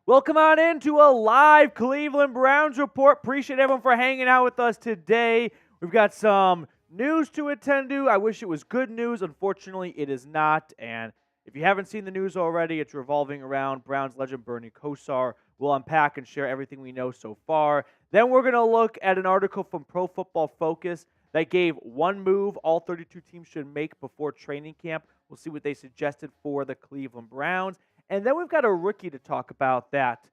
Welcome on into a live Cleveland Browns report. Appreciate everyone for hanging out with us today. We've got some news to attend to. I wish it was good news. Unfortunately, it is not. And if you haven't seen the news already, it's revolving around Browns legend Bernie Kosar. We'll unpack and share everything we know so far. Then we're going to look at an article from Pro Football Focus that gave one move all 32 teams should make before training camp. We'll see what they suggested for the Cleveland Browns. And then we've got a rookie to talk about that.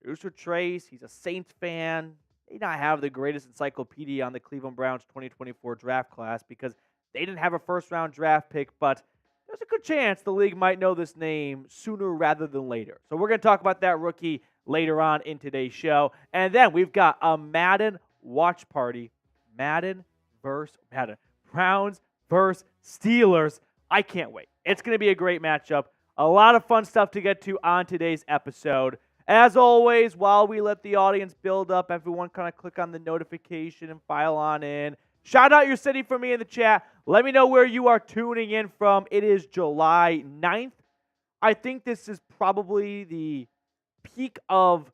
Producer Trace, he's a Saints fan. They not have the greatest encyclopedia on the Cleveland Browns 2024 draft class because they didn't have a first-round draft pick, but there's a good chance the league might know this name sooner rather than later. So we're going to talk about that rookie later on in today's show. And then we've got a Madden watch party. Madden versus Madden. Browns versus Steelers. I can't wait. It's going to be a great matchup. A lot of fun stuff to get to on today's episode. As always, while we let the audience build up, everyone kind of click on the notification and file on in. Shout out your city for me in the chat. Let me know where you are tuning in from. It is July 9th. I think this is probably the peak of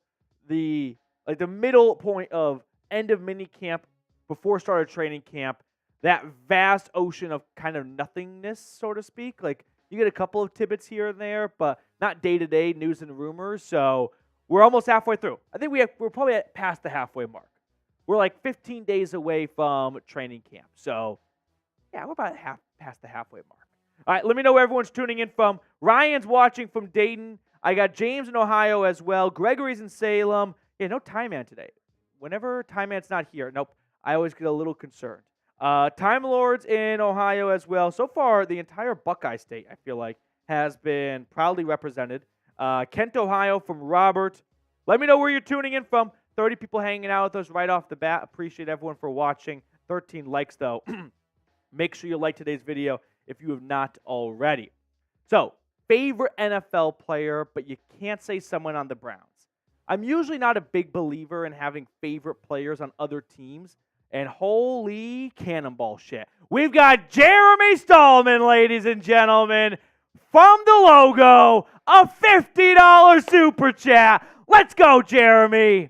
the middle point of end of mini camp before start of training camp. That vast ocean of kind of nothingness, so to speak. You get a couple of tidbits here and there, but not day-to-day news and rumors. So we're almost halfway through. I think we're probably past the halfway mark. We're like 15 days away from training camp. So, yeah, we're about past the halfway mark. All right, let me know where everyone's tuning in from. Ryan's watching from Dayton. I got James in Ohio as well. Gregory's in Salem. Yeah, no Time Man today. Whenever Time Man's not here, nope, I always get a little concerned. Time Lords in Ohio as well. So far, the entire Buckeye State, I feel like, has been proudly represented. Kent, Ohio from Robert. Let me know where you're tuning in from. 30 people hanging out with us right off the bat. Appreciate everyone for watching. 13 likes, though. Make sure you like today's video if you have not already. So, favorite NFL player, but you can't say someone on the Browns. I'm usually not a big believer in having favorite players on other teams. And holy cannonball shit. We've got Jeremy Stallman, ladies and gentlemen, from the logo, a $50 super chat. Let's go, Jeremy.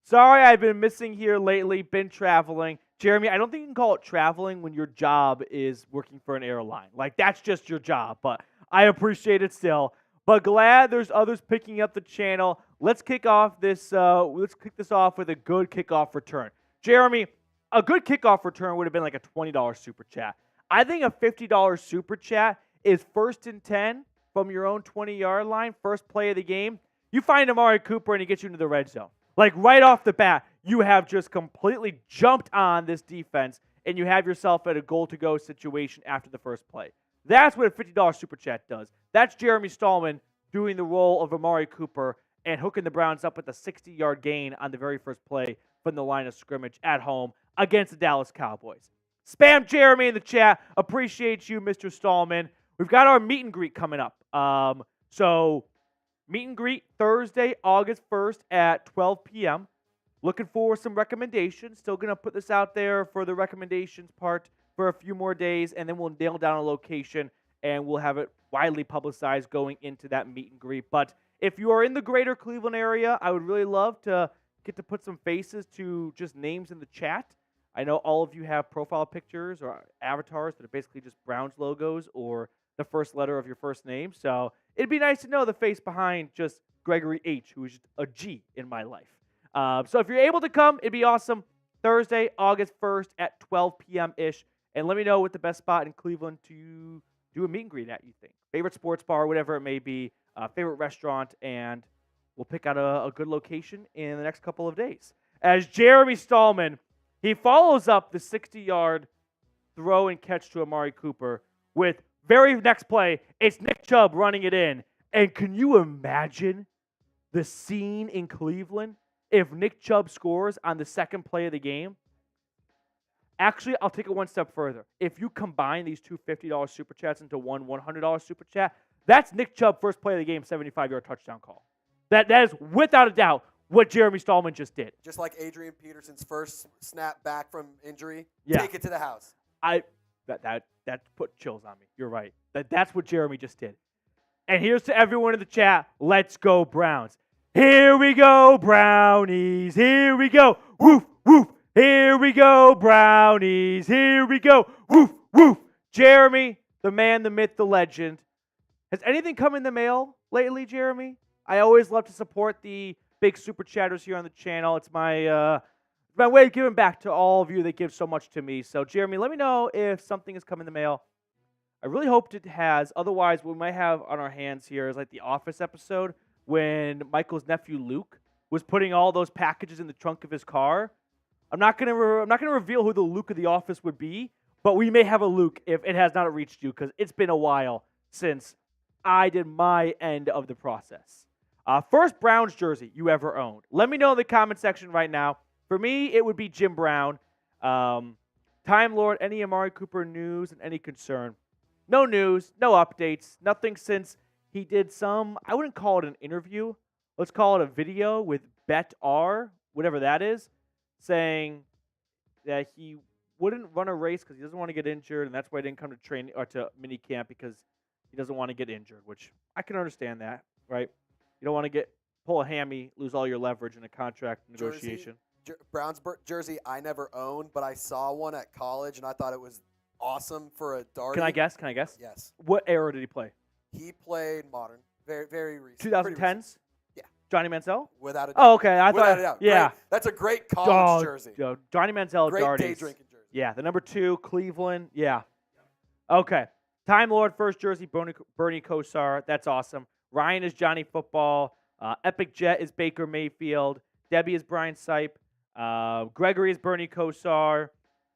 Sorry I've been missing here lately, been traveling. Jeremy, I don't think you can call it traveling when your job is working for an airline. That's just your job, but I appreciate it still. But glad there's others picking up the channel. Let's kick this off with a good kickoff return. Jeremy, a good kickoff return would have been like a $20 super chat. I think a $50 super chat is 1st and 10 from your own 20-yard line, first play of the game. You find Amari Cooper and he gets you into the red zone. Right off the bat, you have just completely jumped on this defense and you have yourself at a goal-to-go situation after the first play. That's what a $50 super chat does. That's Jeremy Stallman doing the role of Amari Cooper and hooking the Browns up with a 60-yard gain on the very first play from the line of scrimmage at home against the Dallas Cowboys. Spam Jeremy in the chat. Appreciate you, Mr. Stallman. We've got our meet and greet coming up. So meet and greet Thursday, August 1st at 12 p.m. Looking for some recommendations. Still going to put this out there for the recommendations part for a few more days, and then we'll nail down a location, and we'll have it widely publicized going into that meet and greet. But if you are in the greater Cleveland area, I would really love to get to put some faces to just names in the chat. I know all of you have profile pictures or avatars that are basically just Browns logos or the first letter of your first name. So it'd be nice to know the face behind just Gregory H., who is just a G in my life. So if you're able to come, it'd be awesome. Thursday, August 1st at 12 p.m.-ish. And let me know what the best spot in Cleveland to do a meet and greet at you think. Favorite sports bar, whatever it may be, favorite restaurant, and we'll pick out a good location in the next couple of days. As Jeremy Stallman, he follows up the 60-yard throw and catch to Amari Cooper with very next play, it's Nick Chubb running it in. And can you imagine the scene in Cleveland if Nick Chubb scores on the second play of the game? Actually, I'll take it one step further. If you combine these two $50 super chats into one $100 super chat, that's Nick Chubb first play of the game, 75-yard touchdown call. That is, without a doubt, what Jeremy Stallman just did. Just like Adrian Peterson's first snap back from injury, yeah. Take it to the house. That put chills on me. You're right. That's what Jeremy just did. And here's to everyone in the chat. Let's go Browns. Here we go, Brownies. Here we go. Woof, woof. Here we go, Brownies. Here we go. Woof, woof. Jeremy, the man, the myth, the legend. Has anything come in the mail lately, Jeremy? I always love to support the big super chatters here on the channel. It's my way of giving back to all of you that give so much to me. So, Jeremy, let me know if something has come in the mail. I really hoped it has. Otherwise, what we might have on our hands here is like the Office episode when Michael's nephew Luke was putting all those packages in the trunk of his car. I'm not gonna reveal who the Luke of the Office would be, but we may have a Luke if it has not reached you because it's been a while since I did my end of the process. First Browns jersey you ever owned. Let me know in the comment section right now. For me, it would be Jim Brown. Time Lord, any Amari Cooper news and any concern? No news, no updates, nothing since he did some, I wouldn't call it an interview. Let's call it a video with Bet R, whatever that is, saying that he wouldn't run a race because he doesn't want to get injured, and that's why he didn't come to training or to mini camp because he doesn't want to get injured, which I can understand that, right? You don't want to pull a hammy, lose all your leverage in a contract negotiation. Browns jersey I never owned, but I saw one at college, and I thought it was awesome for a Darty. Can I guess? Yes. What era did he play? He played modern, very, very recent. 2010s? Yeah. Johnny Manziel? Without a doubt. Oh, okay. Without a doubt. Yeah. Great. That's a great college jersey. Johnny Manziel, Great Darties. day drinking jersey. Yeah, the number 2, Cleveland. Yeah. Okay. Time Lord, first jersey, Bernie Kosar. That's awesome. Ryan is Johnny Football. Epic Jet is Baker Mayfield. Debbie is Brian Sipe. Gregory is Bernie Kosar.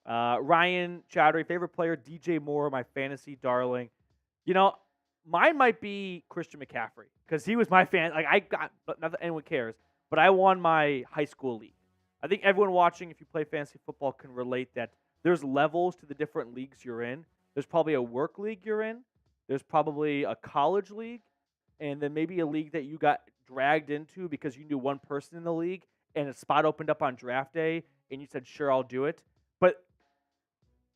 Ryan Chowdhury, favorite player, DJ Moore, my fantasy darling. You know, mine might be Christian McCaffrey because he was my fan. Like but not that anyone cares, but I won my high school league. I think everyone watching, if you play fantasy football, can relate that there's levels to the different leagues you're in. There's probably a work league you're in. There's probably a college league, and then maybe a league that you got dragged into because you knew one person in the league and a spot opened up on draft day, and you said, "Sure, I'll do it." But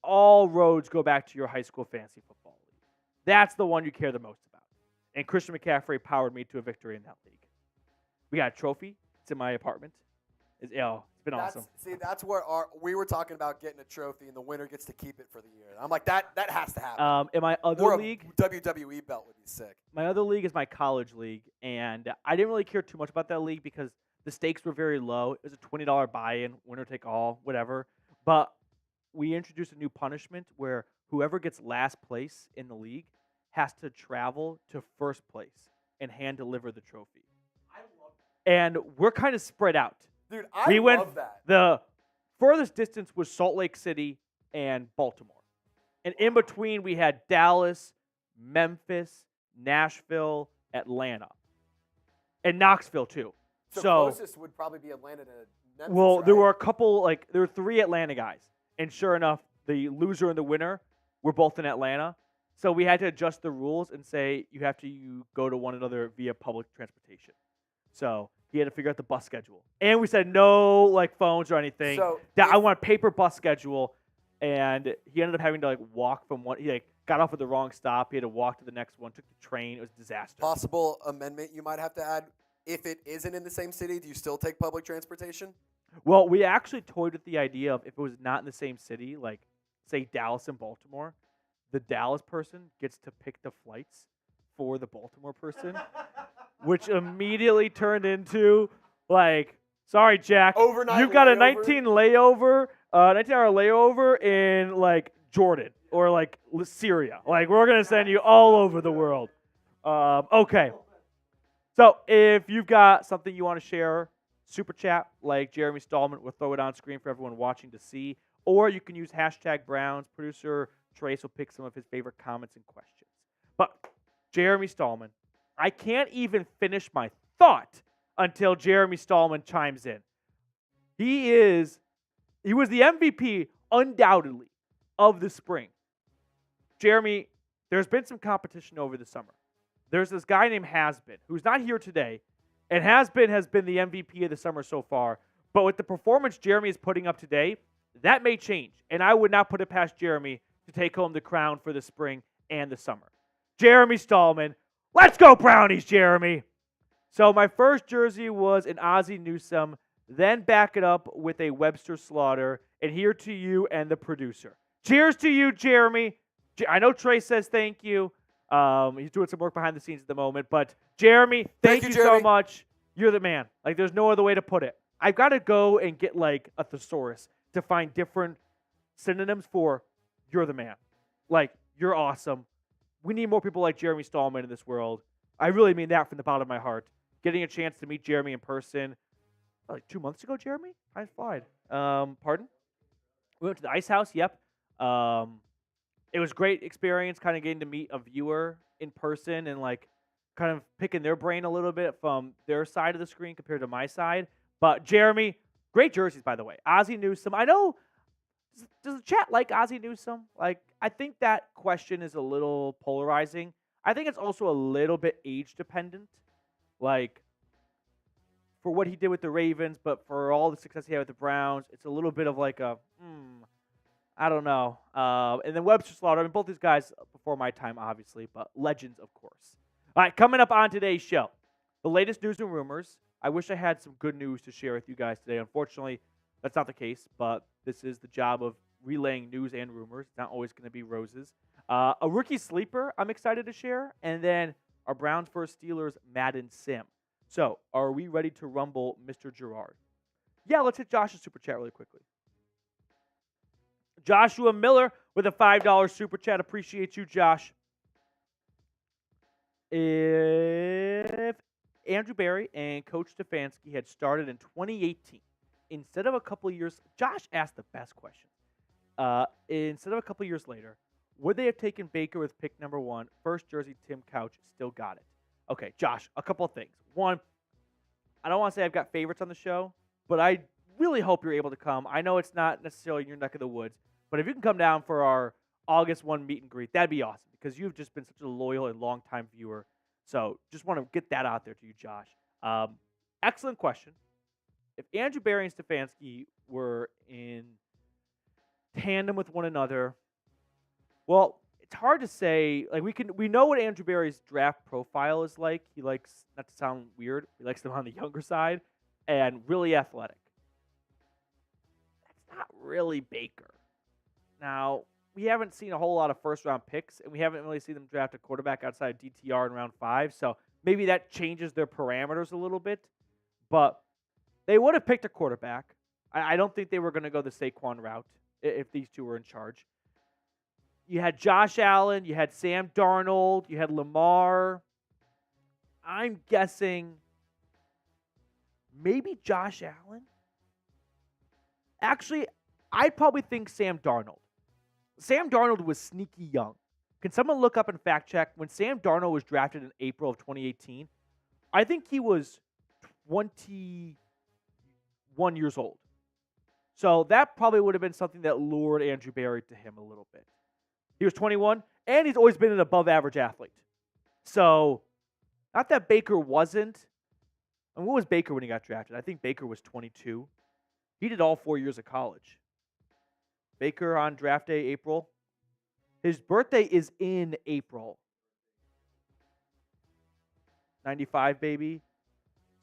all roads go back to your high school fantasy football league. That's the one you care the most about. And Christian McCaffrey powered me to a victory in that league. We got a trophy. It's in my apartment. It's been awesome. See, that's where we were talking about getting a trophy, and the winner gets to keep it for the year. I'm like, that has to happen. In my other league, a WWE belt would be sick. My other league is my college league, and I didn't really care too much about that league because the stakes were very low. It was a $20 buy-in, winner take all, whatever. But we introduced a new punishment where whoever gets last place in the league has to travel to first place and hand deliver the trophy. I love that. And we're kind of spread out. Dude, I love that. The furthest distance was Salt Lake City and Baltimore. And in between, we had Dallas, Memphis, Nashville, Atlanta, and Knoxville, too. So closest would probably be Atlanta to Memphis, well, right? there were a couple, there were 3 Atlanta guys. And sure enough, the loser and the winner were both in Atlanta. So we had to adjust the rules and say you have to go to one another via public transportation. So he had to figure out the bus schedule. And we said no phones or anything. So I want a paper bus schedule. And he ended up having to walk from one. He got off at the wrong stop. He had to walk to the next one. Took the train. It was a disaster. Possible amendment you might have to add. If it isn't in the same city, do you still take public transportation? Well, we actually toyed with the idea of if it was not in the same city, like, say, Dallas and Baltimore, the Dallas person gets to pick the flights for the Baltimore person, which immediately turned into, sorry, Jack, you've got a 19-hour layover in, Jordan or, Syria. We're going to send you all over the world. Okay. So if you've got something you want to share, super chat like Jeremy Stallman. We'll throw it on screen for everyone watching to see. Or you can use #Browns. Producer Trace will pick some of his favorite comments and questions. But Jeremy Stallman, I can't even finish my thought until Jeremy Stallman chimes in. He was the MVP undoubtedly of the spring. Jeremy, there's been some competition over the summer. There's this guy named Has-Been, who's not here today, and Has-Been has been the MVP of the summer so far. But with the performance Jeremy is putting up today, that may change. And I would not put it past Jeremy to take home the crown for the spring and the summer. Jeremy Stallman, let's go Brownies, Jeremy. So my first jersey was an Ozzie Newsome, then back it up with a Webster Slaughter, and here to you and the producer. Cheers to you, Jeremy. I know Trey says thank you. He's doing some work behind the scenes at the moment, but Jeremy, thank you so Jeremy. much. You're the man. Like, there's no other way to put it. I've got to go and get like a thesaurus to find different synonyms for you're the man. Like, you're awesome. We need more people like Jeremy Stallman in this world. I really mean that from the bottom of my heart. Getting a chance to meet Jeremy in person, like 2 months ago, Jeremy? I flied. Pardon? We went to the Ice House. Yep. It was great experience, kind of getting to meet a viewer in person and like kind of picking their brain a little bit from their side of the screen compared to my side. But Jeremy, great jerseys, by the way. Ozzie Newsome. I know. Does the chat like Ozzie Newsome? Like, I think that question is a little polarizing. I think it's also a little bit age dependent. Like, for what he did with the Ravens, but for all the success he had with the Browns, it's a little bit of like a, I don't know. And then Webster Slaughter. I mean, both these guys before my time, obviously, but legends, of course. All right, coming up on today's show, the latest news and rumors. I wish I had some good news to share with you guys today. Unfortunately, that's not the case, but this is the job of relaying news and rumors. It's not always going to be roses. A rookie sleeper I'm excited to share, and then our Browns vs. Steelers Madden Sim. So, are we ready to rumble Mr. Gerard? Yeah, let's hit Josh's super chat really quickly. Joshua Miller with a $5 super chat. Appreciate you, Josh. If Andrew Berry and Coach Stefanski had started in 2018, instead of a couple years, Josh asked the best question. Instead of a couple years later, would they have taken Baker with pick number 1? First jersey, Tim Couch, still got it. Okay, Josh, a couple of things. One, I don't want to say I've got favorites on the show, but I really hope you're able to come. I know it's not necessarily in your neck of the woods, but if you can come down for our August 1 meet and greet, that'd be awesome because you've just been such a loyal and long-time viewer. So just want to get that out there to you, Josh. Excellent question. If Andrew Berry and Stefanski were in tandem with one another, well, it's hard to say. Like we know what Andrew Berry's draft profile is like. He likes, not to sound weird, he likes them on the younger side and really athletic. That's not really Baker. Now, we haven't seen a whole lot of first-round picks, and we haven't really seen them draft a quarterback outside of DTR in round 5, so maybe that changes their parameters a little bit. But they would have picked a quarterback. I don't think they were going to go the Saquon route if these two were in charge. You had Josh Allen, you had Sam Darnold, you had Lamar. I'm guessing maybe Josh Allen. Actually, I'd probably think Sam Darnold. Sam Darnold was sneaky young. Can someone look up and fact check? When Sam Darnold was drafted in April of 2018, I think he was 21 years old. So that probably would have been something that lured Andrew Berry to him a little bit. He was 21, and he's always been an above-average athlete. So, not that Baker wasn't. And what was Baker when he got drafted? I think Baker was 22. He did all 4 years of college. Baker on draft day, April. His birthday is in April. 95, baby.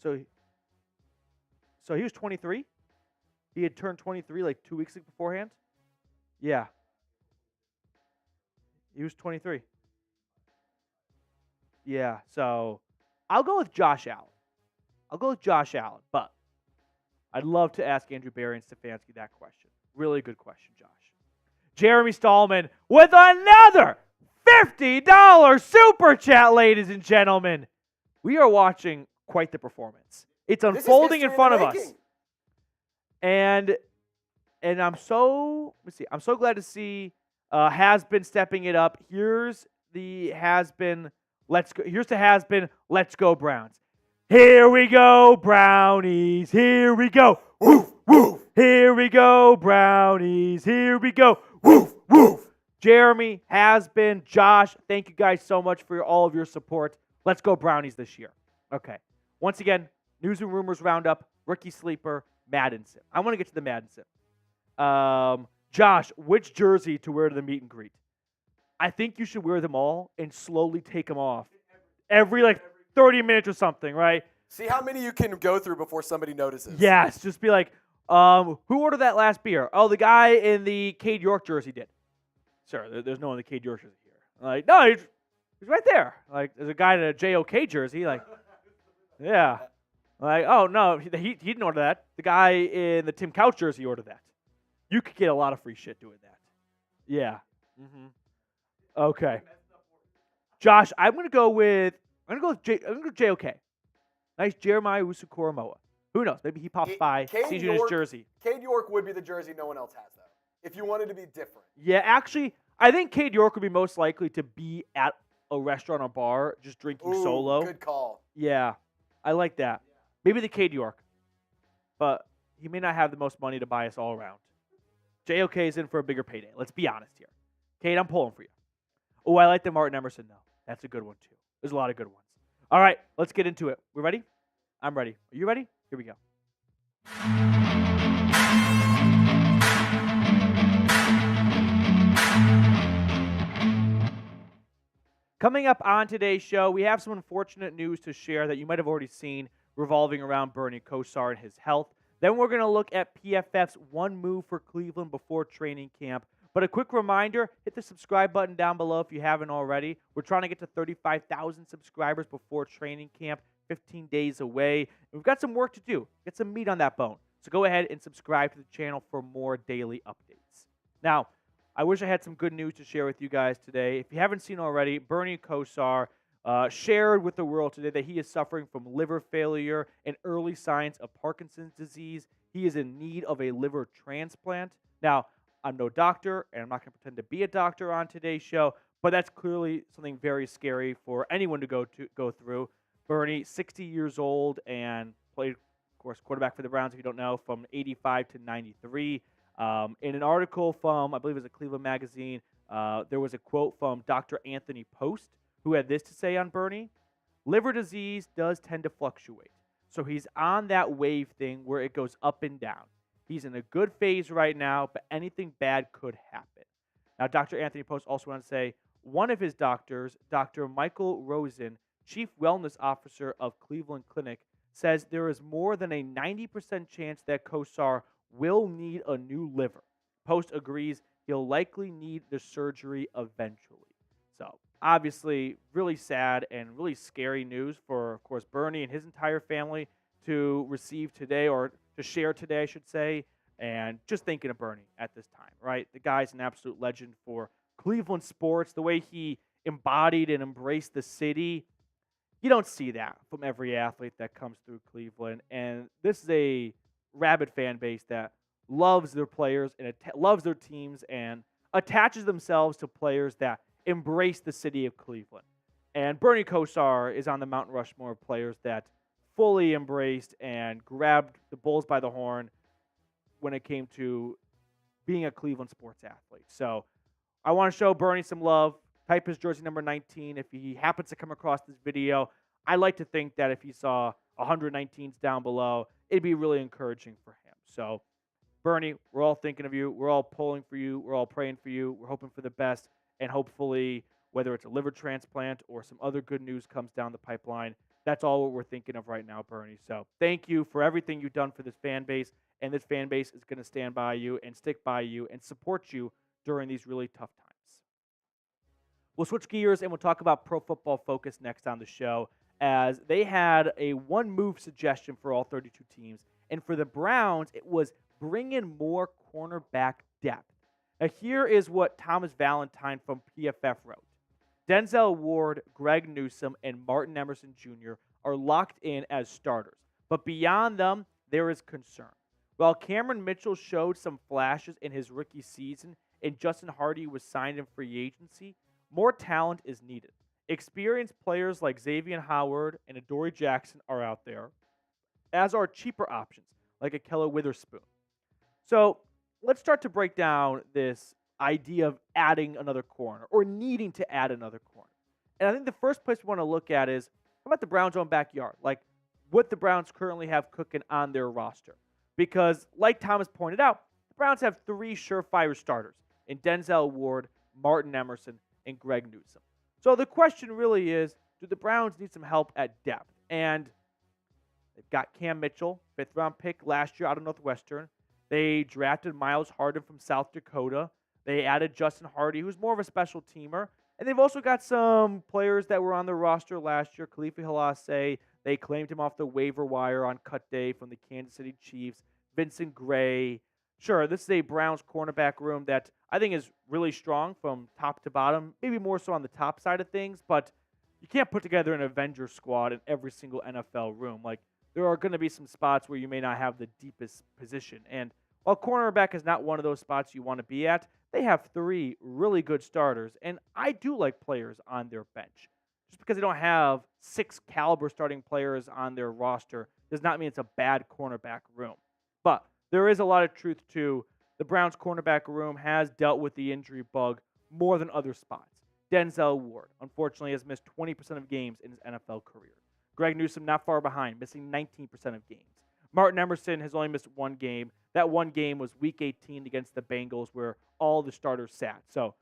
So he was 23? He had turned 23 like 2 weeks beforehand? Yeah. He was 23. Yeah, so I'll go with Josh Allen. But I'd love to ask Andrew Berry and Stefanski that question. Really good question, Josh. Jeremy Stallman with another $50 super chat, ladies and gentlemen. We are watching quite the performance. It's unfolding in front of us. And I'm so glad to see has been stepping it up. Here's the has been. Let's go Browns. Here we go, Brownies. Here we go. Woof, woof. Here we go, Brownies. Here we go. Woof, woof. Jeremy, has been, Josh, thank you guys so much for all of your support. Let's go Brownies this year. Okay. Once again, news and rumors roundup, rookie sleeper, Madden Sim. I want to get to the Madden Sim. Josh, which jersey to wear to the meet and greet? I think you should wear them all and slowly take them off. Every 30 minutes or something, right? See how many you can go through before somebody notices. Yes, just be like, who ordered that last beer? Oh, the guy in the Cade York jersey did. Sir, there's no one in the Cade York jersey here. Like, no, he's right there. Like, there's a guy in a JOK jersey. Like, yeah. Like, oh, no, he didn't order that. The guy in the Tim Couch jersey ordered that. You could get a lot of free shit doing that. Yeah. Okay. Josh, I'm gonna go with JOK. Nice Jeremiah owusu-koramoah. Who knows? Maybe he pops by, sees you in his jersey. Cade York would be the jersey no one else has, though. If you wanted to be different. Yeah, actually, I think Cade York would be most likely to be at a restaurant or bar just drinking solo. Good call. Yeah, I like that. Maybe the Cade York. But he may not have the most money to buy us all around. JOK is in for a bigger payday. Let's be honest here. Cade, I'm pulling for you. Oh, I like the Martin Emerson, though. That's a good one, too. There's a lot of good ones. All right, let's get into it. We ready? I'm ready. Are you ready? Here we go. Coming up on today's show, we have some unfortunate news to share that you might have already seen revolving around Bernie Kosar and his health. Then we're going to look at PFF's one move for Cleveland before training camp. But a quick reminder, hit the subscribe button down below if you haven't already. We're trying to get to 35,000 subscribers before training camp, 15 days away. We've got some work to do, get some meat on that bone. So go ahead and subscribe to the channel for more daily updates. Now, I wish I had some good news to share with you guys today. If you haven't seen already, Bernie Kosar shared with the world today that he is suffering from liver failure and early signs of Parkinson's disease. He is in need of a liver transplant. Now, I'm no doctor, and I'm not going to pretend to be a doctor on today's show, but that's clearly something very scary for anyone to go through. Bernie, 60 years old, and played, of course, quarterback for the Browns, if you don't know, from 85 to 93. In an article from, I believe it was a Cleveland magazine, there was a quote from Dr. Anthony Post, who had this to say on Bernie: liver disease does tend to fluctuate. So he's on that wave thing where it goes up and down. He's in a good phase right now, but anything bad could happen. Now, Dr. Anthony Post also wanted to say one of his doctors, Dr. Michael Rosen, Chief Wellness Officer of Cleveland Clinic, says there is more than a 90% chance that Kosar will need a new liver. Post agrees he'll likely need the surgery eventually. So, obviously, really sad and really scary news for, of course, Bernie and his entire family to receive today, or to share today, I should say. And just thinking of Bernie at this time, right? The guy's an absolute legend for Cleveland sports. The way he embodied and embraced the city, you don't see that from every athlete that comes through Cleveland. And this is a rabid fan base that loves their players and loves their teams and attaches themselves to players that embrace the city of Cleveland. And Bernie Kosar is on the Mount Rushmore of players that fully embraced and grabbed the bulls by the horn when it came to being a Cleveland sports athlete. So I want to show Bernie some love. Type his jersey number 19 if he happens to come across this video. I like to think that if he saw 119s down below, it'd be really encouraging for him. So, Bernie, we're all thinking of you. We're all pulling for you. We're all praying for you. We're hoping for the best. And hopefully, whether it's a liver transplant or some other good news comes down the pipeline, that's all what we're thinking of right now, Bernie. So thank you for everything you've done for this fan base. And this fan base is going to stand by you and stick by you and support you during these really tough times. We'll switch gears and we'll talk about Pro Football Focus next on the show, as they had a one-move suggestion for all 32 teams. And for the Browns, it was bring in more cornerback depth. Now, here is what Thomas Valentine from PFF wrote. Denzel Ward, Greg Newsome, and Martin Emerson Jr. are locked in as starters. But beyond them, there is concern. While Cameron Mitchell showed some flashes in his rookie season and Justin Hardy was signed in free agency, more talent is needed. Experienced players like Xavier Howard and Adoree Jackson are out there, as are cheaper options like Akella Witherspoon. So let's start to break down this idea of adding another corner or needing to add another corner. And I think the first place we want to look at is, how about the Browns' own backyard? Like what the Browns currently have cooking on their roster. Because like Thomas pointed out, the Browns have three surefire starters in Denzel Ward, Martin Emerson, and Greg Newsome. So the question really is, do the Browns need some help at depth? And got Cam Mitchell, 5th-round pick last year out of Northwestern. They drafted Miles Harden from South Dakota. They added Justin Hardy, who's more of a special teamer. And they've also got some players that were on the roster last year. Khalifa Hilase, they claimed him off the waiver wire on cut day from the Kansas City Chiefs. Vincent Gray. Sure, this is a Browns cornerback room that I think is really strong from top to bottom, maybe more so on the top side of things, but you can't put together an Avenger squad in every single NFL room. Like, there are going to be some spots where you may not have the deepest position. And while cornerback is not one of those spots you want to be at, they have 3 really good starters. And I do like players on their bench. Just because they don't have 6 caliber starting players on their roster does not mean it's a bad cornerback room. But there is a lot of truth to the Browns cornerback room has dealt with the injury bug more than other spots. Denzel Ward, unfortunately, has missed 20% of games in his NFL career. Greg Newsome not far behind, missing 19% of games. Martin Emerson has only missed 1 game. That 1 game was Week 18 against the Bengals where all the starters sat. So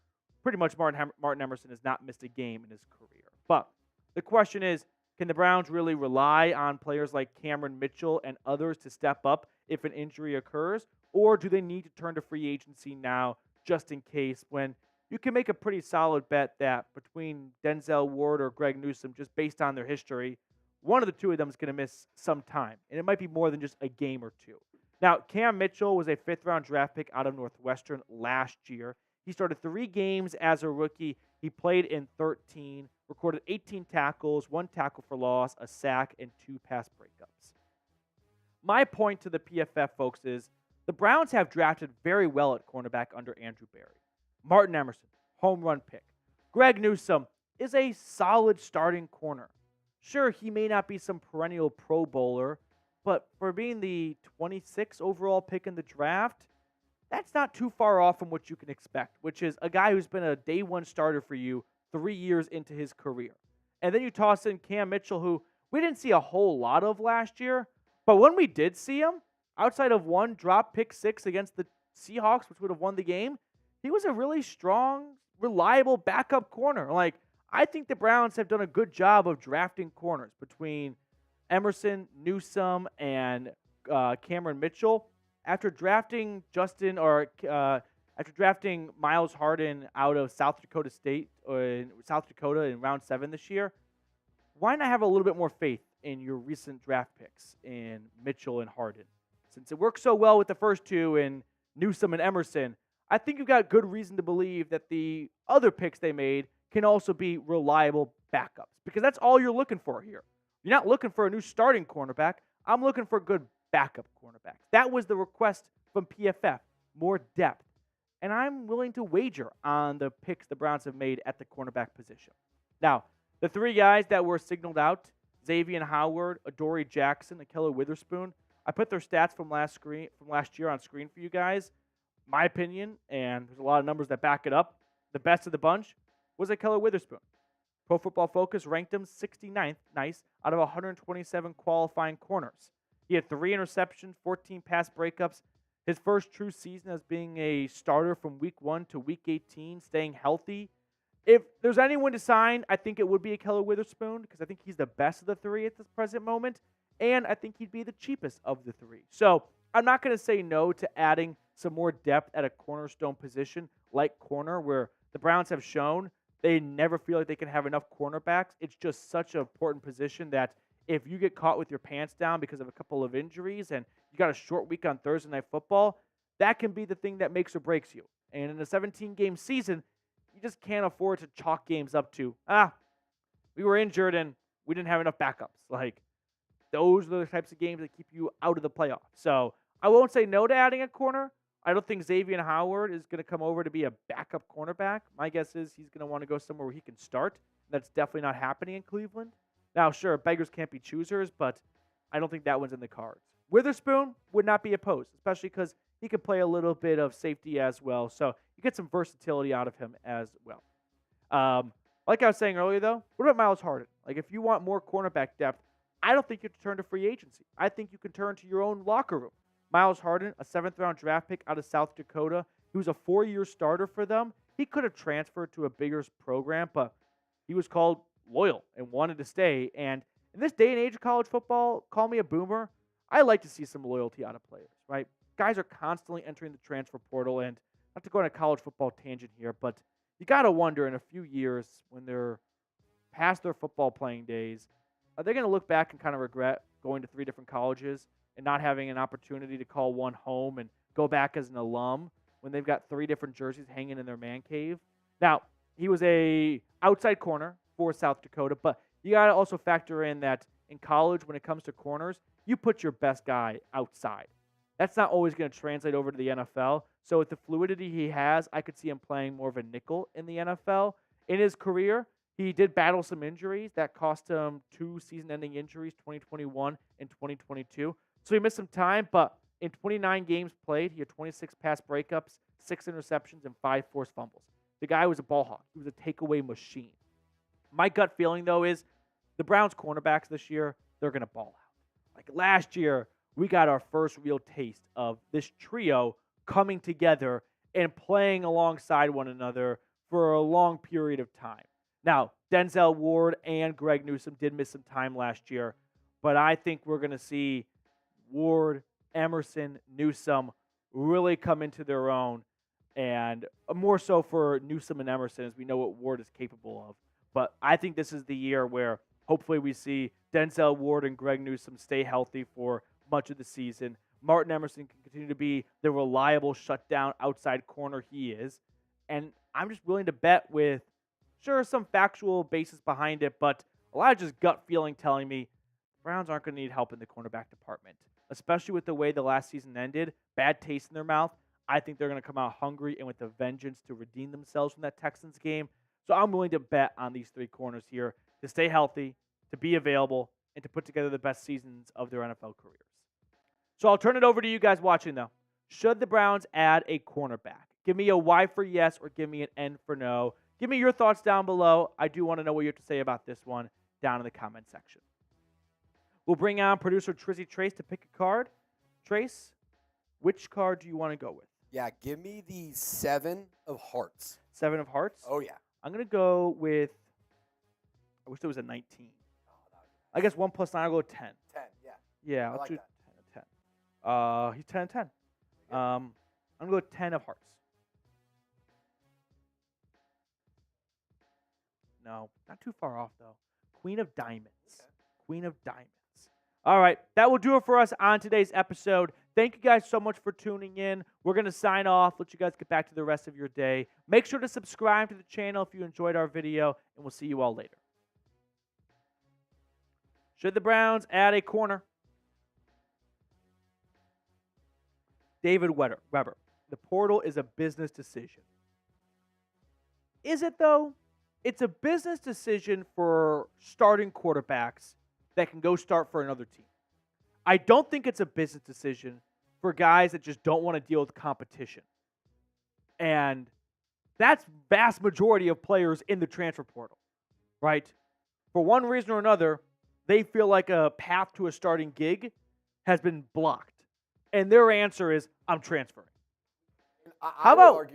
pretty much Martin Emerson has not missed a game in his career. But the question is, can the Browns really rely on players like Cameron Mitchell and others to step up if an injury occurs? Or do they need to turn to free agency now just in case, when you can make a pretty solid bet that between Denzel Ward or Greg Newsome, just based on their history, one of the 2 of them is going to miss some time. And it might be more than just a game or 2. Now, Cam Mitchell was a 5th-round draft pick out of Northwestern last year. He started 3 games as a rookie. He played in 13, recorded 18 tackles, 1 tackle for loss, a sack, and 2 pass breakups. My point to the PFF folks is the Browns have drafted very well at cornerback under Andrew Berry. Martin Emerson, home run pick. Greg Newsome is a solid starting corner. Sure, he may not be some perennial Pro Bowler, but for being the 26th overall pick in the draft, that's not too far off from what you can expect, which is a guy who's been a day 1 starter for you 3 years into his career. And then you toss in Cam Mitchell, who we didn't see a whole lot of last year, but when we did see him, outside of 1 drop pick 6 against the Seahawks, which would have won the game, he was a really strong, reliable backup corner. Like, I think the Browns have done a good job of drafting corners between Emerson, Newsome, and Cameron Mitchell. After drafting Miles Harden out of South Dakota State or in South Dakota in round 7 this year, why not have a little bit more faith in your recent draft picks in Mitchell and Harden? Since it worked so well with the first 2 in Newsome and Emerson, I think you've got good reason to believe that the other picks they made can also be reliable backups, because that's all you're looking for here. You're not looking for a new starting cornerback. I'm looking for good backup cornerbacks. That was the request from PFF, more depth. And I'm willing to wager on the picks the Browns have made at the cornerback position. Now, the 3 guys that were signaled out, Xavier Howard, Adoree Jackson, Ahkello Witherspoon, I put their stats from last year on screen for you guys. My opinion, and there's a lot of numbers that back it up, the best of the bunch was Ahkello Witherspoon. Pro Football Focus ranked him 69th, out of 127 qualifying corners. He had 3 interceptions, 14 pass breakups. His first true season as being a starter from week 1 to week 18, staying healthy. If there's anyone to sign, I think it would be Ahkello Witherspoon, because I think he's the best of the 3 at this present moment, and I think he'd be the cheapest of the 3. So I'm not going to say no to adding some more depth at a cornerstone position like corner, where the Browns have shown they never feel like they can have enough cornerbacks. It's just such an important position that if you get caught with your pants down because of a couple of injuries and you got a short week on Thursday Night Football, that can be the thing that makes or breaks you. And in a 17-game season, you just can't afford to chalk games up to, we were injured and we didn't have enough backups. Like, those are the types of games that keep you out of the playoffs. So I won't say no to adding a corner. I don't think Xavier Howard is going to come over to be a backup cornerback. My guess is he's going to want to go somewhere where he can start. That's definitely not happening in Cleveland. Now, sure, beggars can't be choosers, but I don't think that one's in the cards. Witherspoon would not be opposed, especially because he could play a little bit of safety as well. So you get some versatility out of him as well. Like I was saying earlier, though, what about Miles Harden? Like, if you want more cornerback depth, I don't think you have to turn to free agency. I think you can turn to your own locker room. Miles Harden, a 7th-round draft pick out of South Dakota. He was a 4-year starter for them. He could have transferred to a bigger program, but he was called loyal and wanted to stay. And in this day and age of college football, call me a boomer, I like to see some loyalty out of players, right? Guys are constantly entering the transfer portal, and not to go on a college football tangent here, but you got to wonder in a few years when they're past their football playing days, are they going to look back and kind of regret going to 3 different colleges and not having an opportunity to call one home and go back as an alum when they've got 3 different jerseys hanging in their man cave? Now, he was a outside corner for South Dakota, but you got to also factor in that in college, when it comes to corners, you put your best guy outside. That's not always going to translate over to the NFL. So with the fluidity he has, I could see him playing more of a nickel in the NFL. In his career, he did battle some injuries that cost him 2 season-ending injuries, 2021 and 2022. So he missed some time, but in 29 games played, he had 26 pass breakups, 6 interceptions, and 5 forced fumbles. The guy was a ball hawk. He was a takeaway machine. My gut feeling, though, is the Browns cornerbacks this year, they're going to ball out. Like last year, we got our first real taste of this trio coming together and playing alongside one another for a long period of time. Now, Denzel Ward and Greg Newsome did miss some time last year, but I think we're going to see Ward, Emerson, Newsome really come into their own, and more so for Newsome and Emerson, as we know what Ward is capable of. But I think this is the year where hopefully we see Denzel Ward and Greg Newsome stay healthy for much of the season. Martin Emerson can continue to be the reliable shutdown outside corner he is. And I'm just willing to bet with, sure, some factual basis behind it, but a lot of just gut feeling telling me Browns aren't going to need help in the cornerback department, especially with the way the last season ended. Bad taste in their mouth. I think they're going to come out hungry and with a vengeance to redeem themselves from that Texans game. So I'm willing to bet on these 3 corners here to stay healthy, to be available, and to put together the best seasons of their NFL careers. So I'll turn it over to you guys watching, though. Should the Browns add a cornerback? Give me a Y for yes or give me an N for no. Give me your thoughts down below. I do want to know what you have to say about this one down in the comment section. We'll bring on producer Trizzy Trace to pick a card. Trace, which card do you want to go with? Yeah, give me the 7 of hearts. 7 of hearts? Oh, yeah. I'm going to go with, I wish there was a 19. I guess 1 plus 9, I'll go 10. 10, yeah. Yeah, I like do that. 10 of 10. He's 10 of 10. I'm going to go 10 of hearts. No, not too far off, though. Queen of diamonds. Okay. Queen of diamonds. All right, that will do it for us on today's episode. Thank you guys so much for tuning in. We're going to sign off, let you guys get back to the rest of your day. Make sure to subscribe to the channel if you enjoyed our video, and we'll see you all later. Should the Browns add a corner? David Weber. The portal is a business decision. Is it, though? It's a business decision for starting quarterbacks that can go start for another team. I don't think it's a business decision for guys that just don't want to deal with competition. And that's vast majority of players in the transfer portal, right? For one reason or another, they feel like a path to a starting gig has been blocked. And their answer is, I'm transferring. How about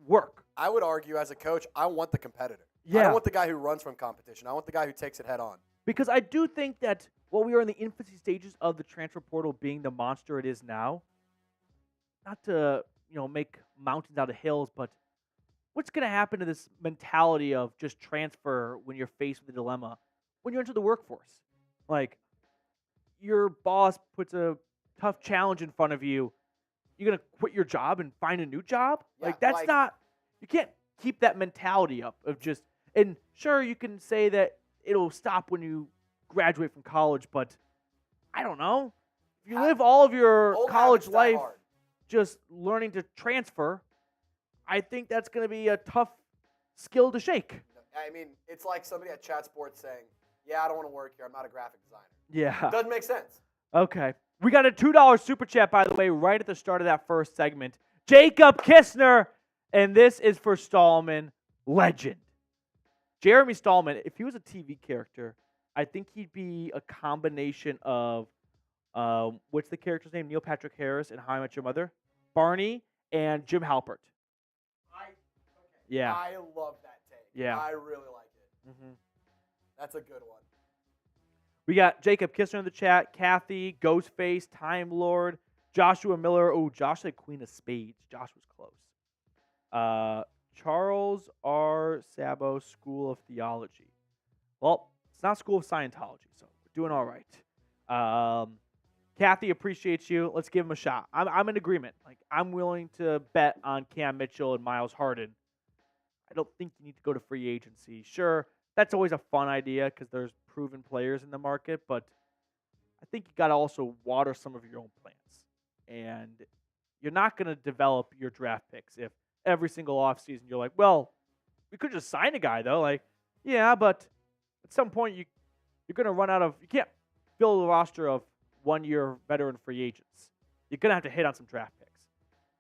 work? I would argue as a coach, I want the competitor. Yeah. I don't want the guy who runs from competition. I want the guy who takes it head on. Because I do think that while we are in the infancy stages of the transfer portal being the monster it is now, not to, make mountains out of hills, but what's going to happen to this mentality of just transfer when you're faced with a dilemma when you're into the workforce? Like, your boss puts a tough challenge in front of you. You're going to quit your job and find a new job? Yeah, that's not, you can't keep that mentality up of just, and sure, you can say that it'll stop when you graduate from college, but I don't know. If you live all of your college life just learning to transfer, I think that's going to be a tough skill to shake. I mean, it's like somebody at Chat Sports saying, yeah, I don't want to work here. I'm not a graphic designer. Yeah. Doesn't make sense. Okay. We got a $2 super chat, by the way, right at the start of that first segment. Jacob Kistner, and this is for Stallman, legend. Jeremy Stallman, if he was a TV character, I think he'd be a combination of, what's the character's name? Neil Patrick Harris in How I Met Your Mother? Barney and Jim Halpert. Yeah. I love that take. Yeah. I really like it. Mm-hmm. That's a good one. We got Jacob Kissner in the chat, Kathy, Ghostface, Time Lord, Joshua Miller. Oh, Josh said Queen of Spades. Josh was close. Charles R. Sabo, School of Theology. Well, it's not School of Scientology, so we're doing all right. Kathy appreciates you. Let's give him a shot. I'm in agreement. Like, I'm willing to bet on Cam Mitchell and Miles Harden. I don't think you need to go to free agency. Sure, that's always a fun idea because there's proven players in the market, but I think you got to also water some of your own plants. And you're not going to develop your draft picks if every single offseason you're like, well, we could just sign a guy, though. Like, yeah, but at some point you're going to run out of – you can't fill the roster of one-year veteran free agents. You're going to have to hit on some draft picks.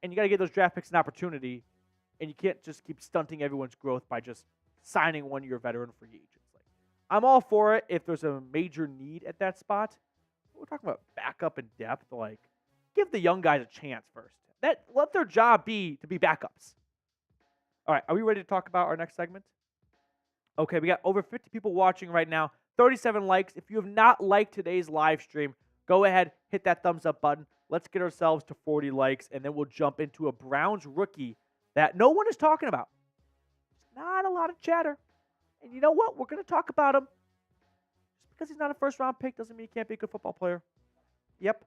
And you got to give those draft picks an opportunity, and you can't just keep stunting everyone's growth by just signing one-year veteran free agents. Like, I'm all for it if there's a major need at that spot. We're talking about backup and depth. Like, give the young guys a chance first. Let their job be to be backups. All right, are we ready to talk about our next segment? Okay, we got over 50 people watching right now, 37 likes. If you have not liked today's live stream, go ahead, hit that thumbs up button. Let's get ourselves to 40 likes, and then we'll jump into a Browns rookie that no one is talking about. There's not a lot of chatter. And you know what? We're going to talk about him. Just because he's not a first-round pick doesn't mean he can't be a good football player. Yep.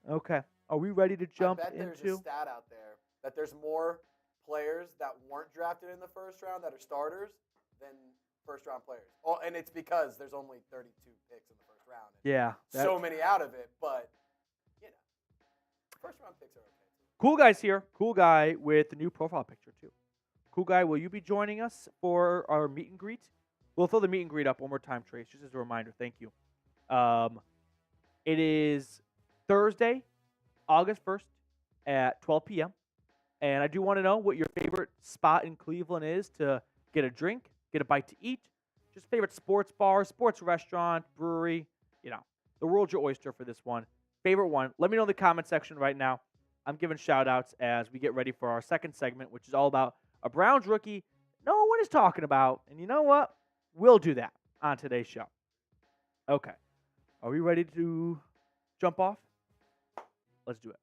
Okay. Are we ready to jump I bet there's into? a stat out there that there's more players that weren't drafted in the first round that are starters than first-round players. Oh, and it's because there's only 32 picks in the first round. Yeah. So many out of it, but, you know, first-round picks are okay. Cool guy's here. Cool guy with the new profile picture, too. Cool guy, will you be joining us for our meet and greet? We'll throw the meet and greet up one more time, Trace, just as a reminder. Thank you. It is Thursday, August 1st at 12 p.m. And I do want to know what your favorite spot in Cleveland is to get a drink, get a bite to eat, just favorite sports bar, sports restaurant, brewery. You know, the world's your oyster for this one. Favorite one. Let me know in the comment section right now. I'm giving shout-outs as we get ready for our second segment, which is all about a Browns rookie no one is talking about. And you know what? We'll do that on today's show. Okay. Are we ready to jump off? Let's do it.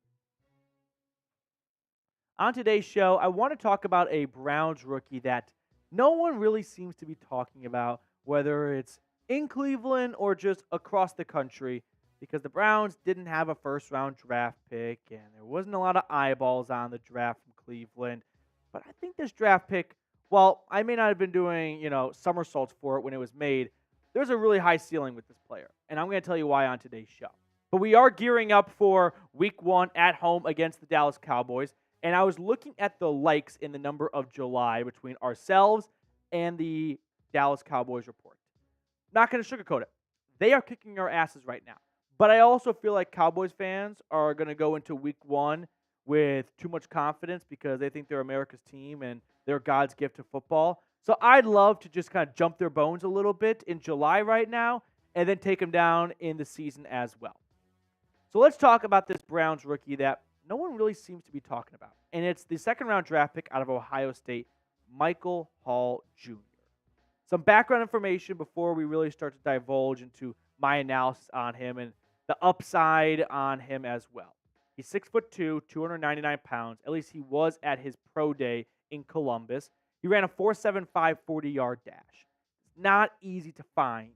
On today's show, I want to talk about a Browns rookie that no one really seems to be talking about, whether it's in Cleveland or just across the country, because the Browns didn't have a first-round draft pick, and there wasn't a lot of eyeballs on the draft from Cleveland. But I think this draft pick, while I may not have been doing, somersaults for it when it was made, there's a really high ceiling with this player, and I'm going to tell you why on today's show. But we are gearing up for Week 1 at home against the Dallas Cowboys, and I was looking at the likes in the number of July between ourselves and the Dallas Cowboys report. Not going to sugarcoat it. They are kicking our asses right now. But I also feel like Cowboys fans are going to go into Week 1 with too much confidence because they think they're America's team and they're God's gift to football. So I'd love to just kind of jump their bones a little bit in July right now and then take them down in the season as well. So let's talk about this Browns rookie that no one really seems to be talking about. And it's the second-round draft pick out of Ohio State, Michael Hall Jr. Some background information before we really start to divulge into my analysis on him and the upside on him as well. He's 6'2", 299 pounds. At least he was at his pro day in Columbus. He ran a 4.75 40-yard dash. It's not easy to find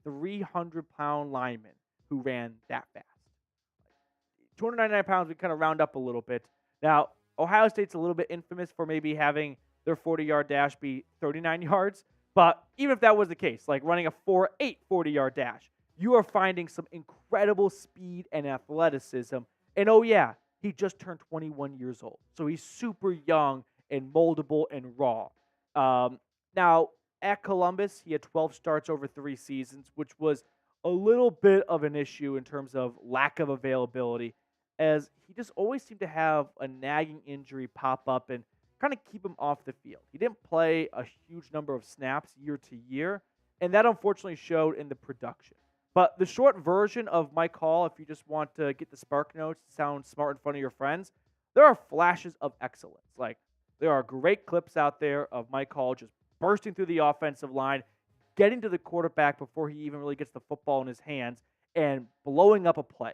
300-pound linemen who ran that fast. 299 pounds, we kind of round up a little bit. Now, Ohio State's a little bit infamous for maybe having their 40-yard dash be 39 yards. But even if that was the case, like running a 4.8 40-yard dash, you are finding some incredible speed and athleticism. And oh yeah, he just turned 21 years old. So he's super young and moldable and raw. Now, at Columbus, he had 12 starts over 3 seasons, which was a little bit of an issue in terms of lack of availability, as he just always seemed to have a nagging injury pop up and kind of keep him off the field. He didn't play a huge number of snaps year to year, and that unfortunately showed in the production. But the short version of Mike Hall, if you just want to get the spark notes, sound smart in front of your friends, there are flashes of excellence. Like, there are great clips out there of Mike Hall just bursting through the offensive line, getting to the quarterback before he even really gets the football in his hands and blowing up a play.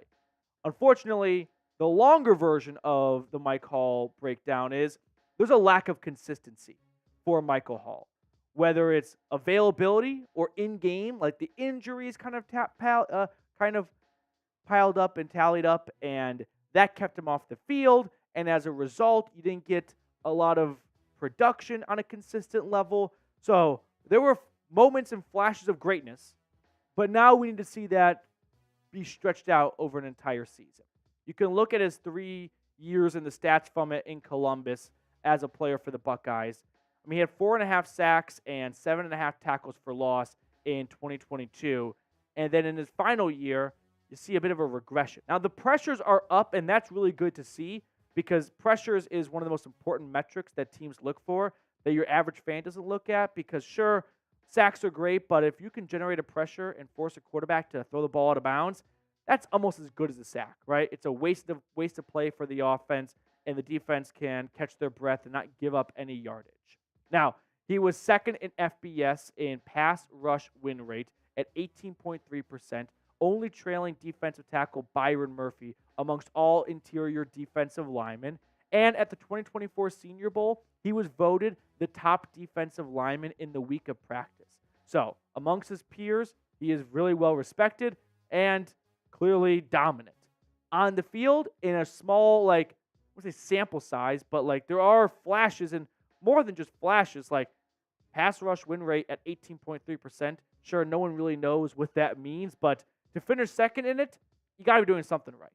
Unfortunately, the longer version of the Mike Hall breakdown is there's a lack of consistency for Michael Hall, whether it's availability or in game, like the injuries kind of piled up and tallied up, and that kept him off the field. And as a result, you didn't get a lot of production on a consistent level. So there were moments and flashes of greatness, but now we need to see that be stretched out over an entire season. You can look at his 3 years in the stats from it in Columbus as a player for the Buckeyes. I mean, he had 4.5 sacks and 7.5 tackles for loss in 2022. And then in his final year, you see a bit of a regression. Now, the pressures are up, and that's really good to see because pressures is one of the most important metrics that teams look for that your average fan doesn't look at because, sure, sacks are great, but if you can generate a pressure and force a quarterback to throw the ball out of bounds, that's almost as good as a sack, right? It's a waste of play for the offense, and the defense can catch their breath and not give up any yardage. Now, he was second in FBS in pass rush win rate at 18.3%, only trailing defensive tackle Byron Murphy amongst all interior defensive linemen. And at the 2024 Senior Bowl, he was voted the top defensive lineman in the week of practice. So, amongst his peers, he is really well respected and clearly dominant. On the field, in a small, I would say sample size, but there are flashes and more than just flashes, like pass rush win rate at 18.3%. Sure, no one really knows what that means, but to finish second in it, you got to be doing something right.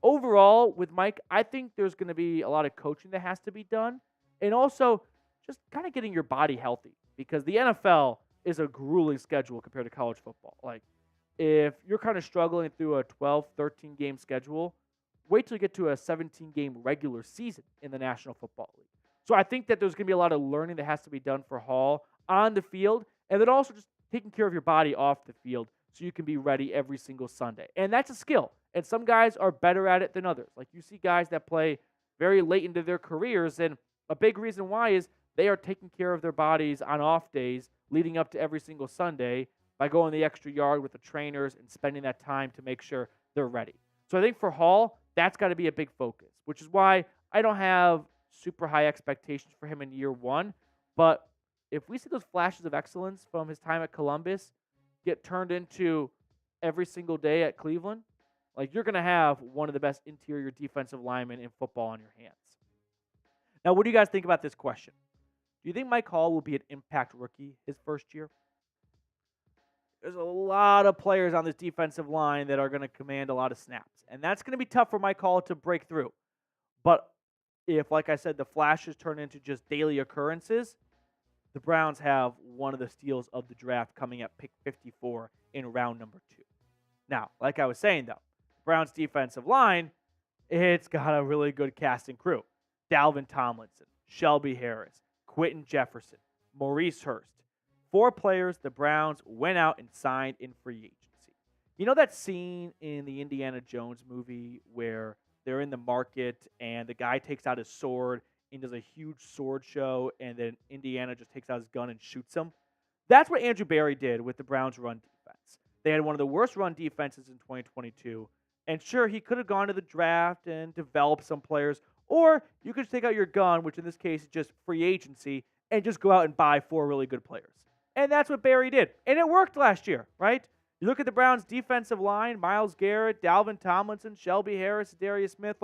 Overall, with Mike, I think there's going to be a lot of coaching that has to be done, and also just kind of getting your body healthy because the NFL is a grueling schedule compared to college football. If you're kind of struggling through a 12, 13 game schedule, wait till you get to a 17 game regular season in the National Football League. So I think that there's going to be a lot of learning that has to be done for Hall on the field, and then also just taking care of your body off the field so you can be ready every single Sunday. And that's a skill. And some guys are better at it than others. You see guys that play very late into their careers, and a big reason why is they are taking care of their bodies on off days leading up to every single Sunday by going the extra yard with the trainers and spending that time to make sure they're ready. So I think for Hall, that's got to be a big focus, which is why I don't have super high expectations for him in year one. But if we see those flashes of excellence from his time at Columbus get turned into every single day at Cleveland, you're going to have one of the best interior defensive linemen in football on your hands. Now, what do you guys think about this question? Do you think Mike Hall will be an impact rookie his first year? There's a lot of players on this defensive line that are going to command a lot of snaps, and that's going to be tough for Mike Hall to break through. But if, like I said, the flashes turn into just daily occurrences, the Browns have one of the steals of the draft coming at pick 54 in round number 2. Now, like I was saying, though, Browns defensive line, it's got a really good cast and crew. Dalvin Tomlinson, Shelby Harris, Quentin Jefferson, Maurice Hurst. 4 players the Browns went out and signed in free agency. You know that scene in the Indiana Jones movie where they're in the market and the guy takes out his sword and does a huge sword show and then Indiana just takes out his gun and shoots him? That's what Andrew Berry did with the Browns' run defense. They had one of the worst run defenses in 2022. And sure, he could have gone to the draft and developed some players, or you could just take out your gun, which in this case is just free agency, and just go out and buy 4 really good players. And that's what Berry did. And it worked last year, right? You look at the Browns' defensive line, Myles Garrett, Dalvin Tomlinson, Shelby Harris, Darius Smith.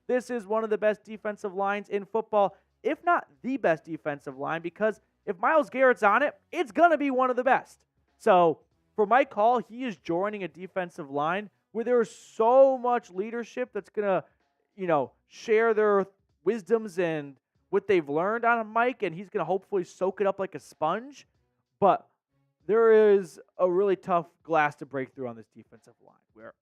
This is one of the best defensive lines in football, if not the best defensive line, because if Myles Garrett's on it, it's going to be one of the best. So for Mike Hall, he is joining a defensive line where there is so much leadership that's going to, share their wisdoms and what they've learned on Mike, and he's going to hopefully soak it up like a sponge. But there is a really tough glass to break through on this defensive line where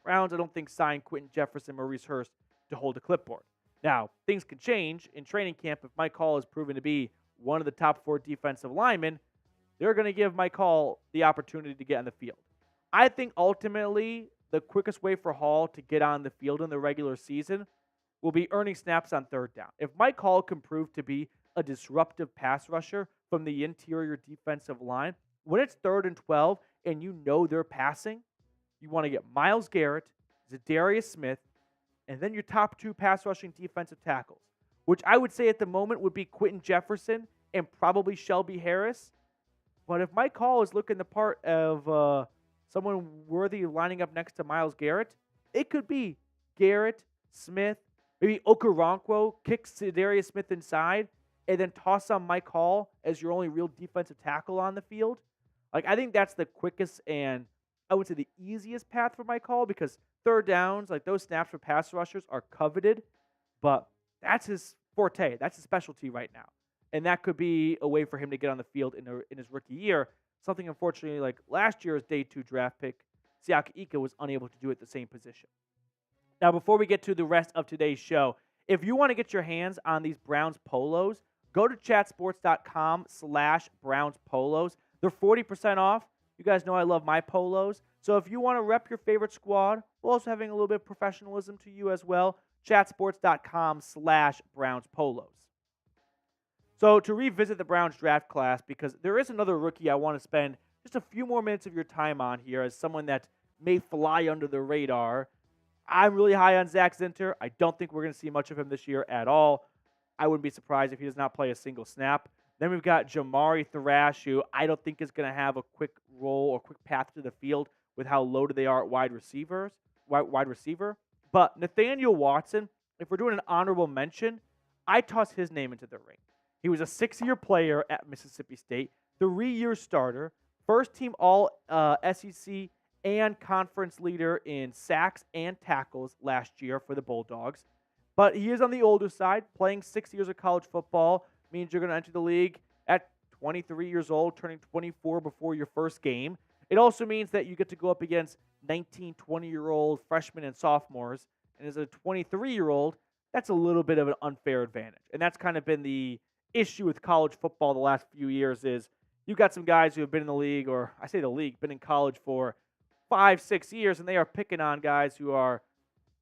Browns, I don't think, signed Quentin Jefferson, Maurice Hurst to hold a clipboard. Now, things can change in training camp if Mike Hall is proven to be one of the top 4 defensive linemen. They're going to give Mike Hall the opportunity to get on the field. I think ultimately the quickest way for Hall to get on the field in the regular season will be earning snaps on third down. If Mike Hall can prove to be a disruptive pass rusher from the interior defensive line, when it's 3rd and 12 and you know they're passing, you want to get Myles Garrett, Zadarius Smith, and then your top 2 pass rushing defensive tackles, which I would say at the moment would be Quentin Jefferson and probably Shelby Harris. But if Mike Hall is looking the part of someone worthy of lining up next to Myles Garrett, it could be Garrett, Smith, maybe Okoronkwo, kick Zadarius Smith inside, and then toss on Mike Hall as your only real defensive tackle on the field. Like, I think that's the quickest and I would say the easiest path for Mike Hall, because 3rd downs, like those snaps for pass rushers, are coveted, but that's his forte. That's his specialty right now. And that could be a way for him to get on the field in his rookie year. Something, unfortunately, like last year's day 2 draft pick, Siaka Ika was unable to do at the same position. Now, before we get to the rest of today's show, if you want to get your hands on these Browns polos, go to chatsports.com/Browns polos. They're 40% off. You guys know I love my polos. So if you want to rep your favorite squad, we're also having a little bit of professionalism to you as well. Chatsports.com/Browns polos. So to revisit the Browns draft class, because there is another rookie I want to spend just a few more minutes of your time on here as someone that may fly under the radar. I'm really high on Zach Zinter. I don't think we're going to see much of him this year at all. I wouldn't be surprised if he does not play a single snap. Then we've got Jamari Thrash, who I don't think is going to have a quick role or quick path to the field with how loaded they are at wide receiver. But Nathaniel Watson, if we're doing an honorable mention, I toss his name into the ring. He was a 6-year player at Mississippi State, 3-year starter, first-team All-SEC and conference leader in sacks and tackles last year for the Bulldogs. But he is on the older side. Playing 6 years of college football means you're going to enter the league at 23 years old, turning 24 before your first game. It also means that you get to go up against 19, 20-year-old freshmen and sophomores. And as a 23-year-old, that's a little bit of an unfair advantage. And that's kind of been the issue with college football the last few years is you've got some guys who have been in the league, or I say the league, been in college for 5-6 years, and they are picking on guys who are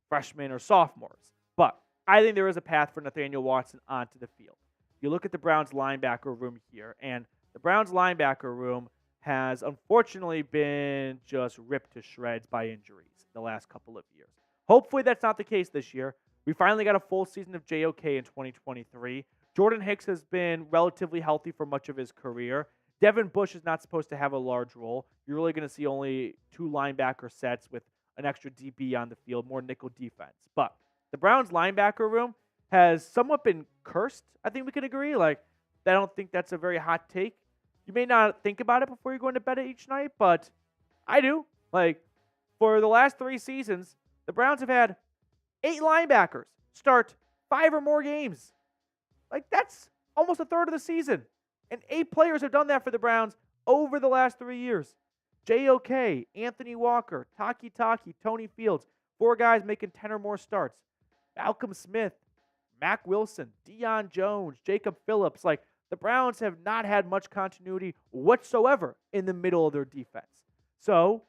freshmen or sophomores. But I think there is a path for Nathaniel Watson onto the field. You look at the Browns linebacker room here, and the Browns linebacker room has unfortunately been just ripped to shreds by injuries the last couple of years. Hopefully that's not the case this year. We finally got a full season of JOK in 2023. Jordan Hicks has been relatively healthy for much of his career. Devin Bush is not supposed to have a large role. You're really going to see only 2 linebacker sets with an extra DB on the field, more nickel defense. But the Browns linebacker room has somewhat been cursed, I think we can agree. Like, I don't think that's a very hot take. You may not think about it before you're going to bed each night, but I do. Like, for the last 3 seasons, the Browns have had 8 linebackers start 5 or more games. Like, that's almost a third of the season. And 8 players have done that for the Browns over the last 3 years. JOK, Anthony Walker, Taki, Tony Fields. 4 guys making 10 or more starts. Malcolm Smith, Mac Wilson, Deion Jones, Jacob Phillips. Like, the Browns have not had much continuity whatsoever in the middle of their defense. So,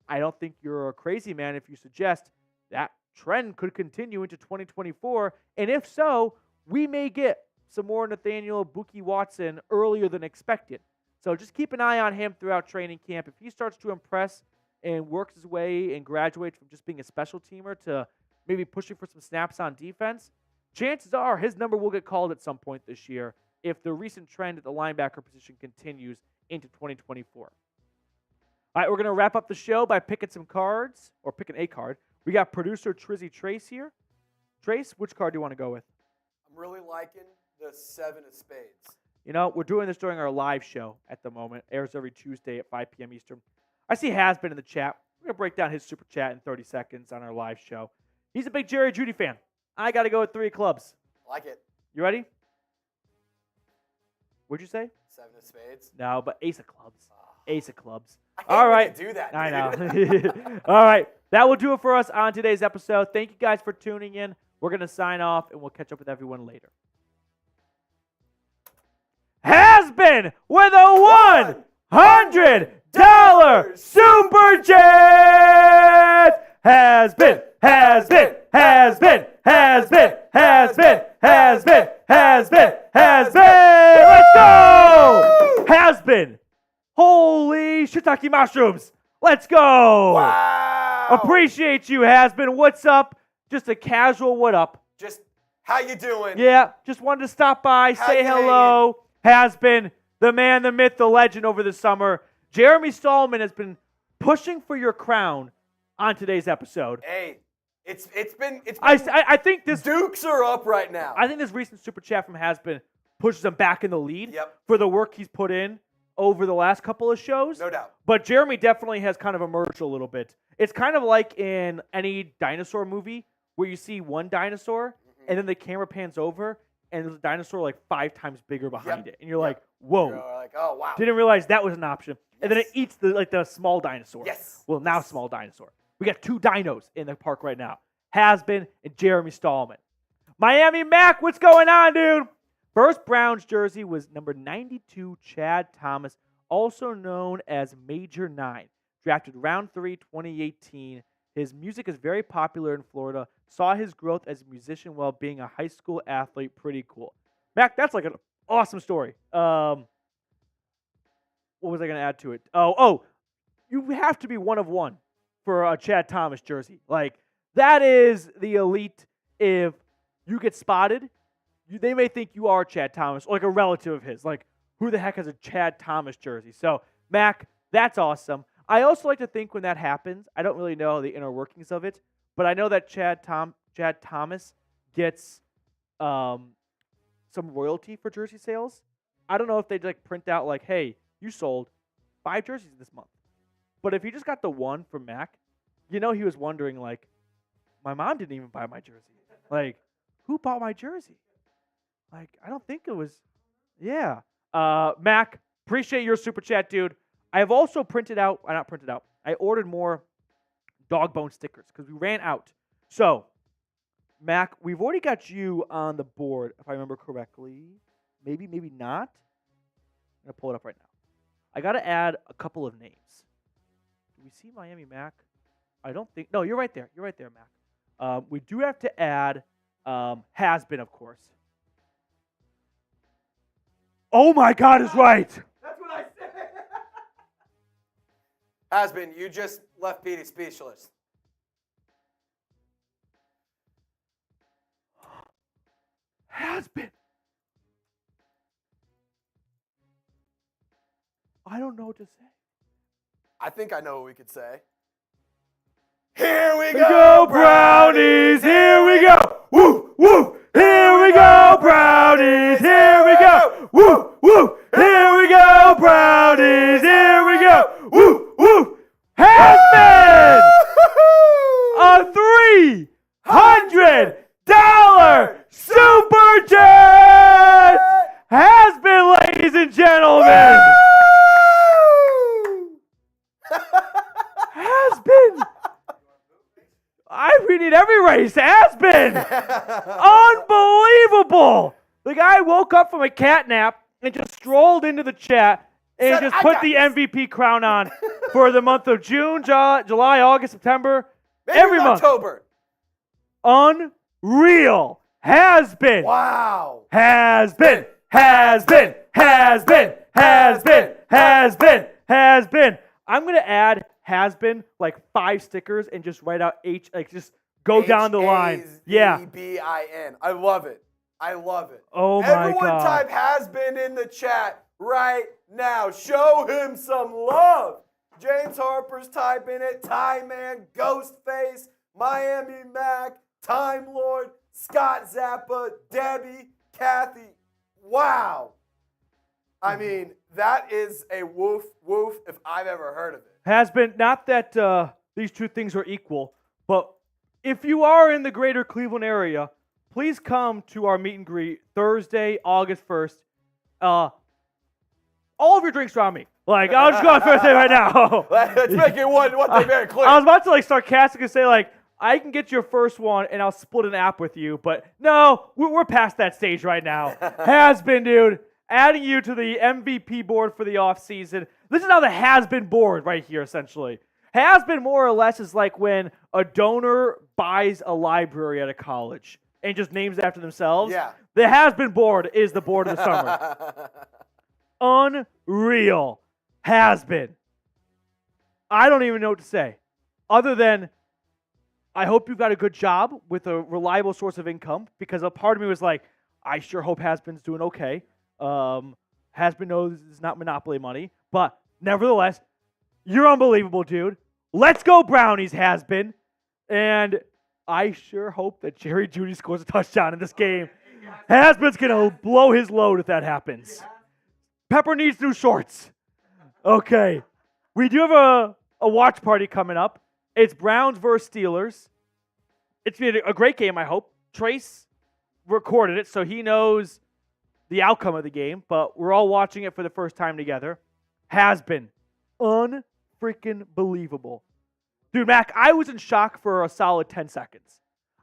I don't think you're a crazy man if you suggest that trend could continue into 2024. And if so, we may get some more Nathaniel Buki Watson earlier than expected. So just keep an eye on him throughout training camp. If he starts to impress and works his way and graduates from just being a special teamer to maybe pushing for some snaps on defense, chances are his number will get called at some point this year if the recent trend at the linebacker position continues into 2024. All right, we're going to wrap up the show by picking some cards, or picking a card. We got producer Trizzy Trace here. Trace, which card do you want to go with? I'm really liking the 7 of spades. You know, we're doing this during our live show at the moment. Airs every Tuesday at 5 p.m. Eastern. I see Has-Been in the chat. We're going to break down his super chat in 30 seconds on our live show. He's a big Jerry Jeudy fan. I got to go with 3 clubs. Like it. You ready? What'd you say? 7 of spades. No, but ace of clubs. Ace of clubs. I hate All when right. you do that, dude. I know. All right. That will do it for us on today's episode. Thank you guys for tuning in. We're going to sign off, and we'll catch up with everyone later. Has-Been with a $100 super chat. Has-Been. Let's go. Has-Been. Holy shiitake mushrooms. Let's go. Wow. Appreciate you, Has-Been. What's up? Just a casual what up. Just how you doing? Yeah, just wanted to stop by, How say you hello. Has-Been, the man, the myth, the legend over the summer. Jeremy Stallman has been pushing for your crown on today's episode. Hey, it's been I think this Dukes are up right now. I think this recent super chat from Has-Been pushes him back in the lead Yep. for the work he's put in over the last couple of shows. No doubt. But Jeremy definitely has kind of emerged a little bit. It's kind of like in any dinosaur movie where you see one dinosaur and then the camera pans over and there's a dinosaur like 5 times bigger behind it. And you're like, whoa. You're like, oh wow. Didn't realize that was an option. And then it eats the small dinosaur. Yes. Well, now small dinosaur. We got 2 dinos in the park right now. Has-Been and Jeremy Stallman. Miami Mac, what's going on, dude? First Browns jersey was number 92, Chad Thomas, also known as Major 9. Drafted round 3, 2018. His music is very popular in Florida. Saw his growth as a musician while being a high school athlete. Pretty cool. Mac, that's like an awesome story. What was I going to add to it? Oh, you have to be one of one for a Chad Thomas jersey. Like, that is the elite. If you get spotted, they may think you are Chad Thomas, or like a relative of his. Like, who the heck has a Chad Thomas jersey? So, Mac, that's awesome. I also like to think when that happens, I don't really know the inner workings of it, but I know that Chad Thomas gets some royalty for jersey sales. I don't know if they'd like print out like, hey, you sold 5 jerseys this month. But if he just got the one from Mac, you know he was wondering like, my mom didn't even buy my jersey. Like, who bought my jersey? Like, I don't think it was. Yeah. Mac, appreciate your super chat, dude. I have also I ordered more Dawg Pound stickers because we ran out. So, Mac, we've already got you on the board, if I remember correctly. Maybe not. I'm going to pull it up right now. I got to add a couple of names. Do we see Miami Mac? I don't think. No, you're right there. You're right there, Mac. We do have to add Has-Been, of course. Oh my God is right. That's what I said. Has-Been, you just left Petey speechless. Has-Been. I don't know what to say. I think I know what we could say. Here we Go Brownies! Here we go! Woo! Woo! Here we go, Brownies! Here we go! Woo! Woo! Here we go, Brownies! Here we go! Woo! Woo! Has-Been! A $300 super chat! Has-Been, ladies and gentlemen! Has-Been! We need every race. Has-Been! Unbelievable! The guy woke up from a cat nap and just strolled into the chat and just put the MVP crown on for the month of June, July, August, September, Maybe every month. October. Unreal. Has-Been. Wow. Has-Been. Has-Been. Has-Been. Has-Been. Has-Been. Has-Been. I'm going to add Has-Been like 5 stickers and just write out H, like just go down the line. Yeah. H-A-Z-B-I-N. I love it. I love it. Oh my Everyone God. type Has-Been in the chat right now. Show him some love. James Harper's typing it. Ty Man, Ghostface, Miami Mac, Time Lord, Scott Zappa, Debbie, Kathy. Wow. I mean, that is a woof woof if I've ever heard of it. Has-Been, not that these two things are equal, but if you are in the greater Cleveland area, please come to our meet and greet Thursday, August 1st. All of your drinks are on me. Like, I'll just go on Thursday right now. Let's make it one thing very clear. I was about to like sarcastically say like, I can get your first one and I'll split an app with you, but no, we're past that stage right now. Has-Been, dude. Adding you to the MVP board for the offseason. This is now the Has-Been board right here, essentially. Has-Been more or less is like when a donor buys a library at a college and just names it after themselves. Yeah. The Has-Been board is the board of the summer. Unreal. Has been. I don't even know what to say. Other than, I hope you've got a good job with a reliable source of income, because a part of me was like, I sure hope Has-Been's doing okay. Has-Been knows it's not Monopoly money, but nevertheless, you're unbelievable, dude. Let's go Brownies, Has-Been. And I sure hope that Jerry Jeudy scores a touchdown in this game. Has-Been's going to blow his load if that happens. Pepper needs new shorts. Okay. We do have a watch party coming up. It's Browns versus Steelers. It's been a great game, I hope. Trace recorded it, so he knows the outcome of the game, but we're all watching it for the first time together. Has been unfreaking believable. Dude, Mac, I was in shock for a solid 10 seconds.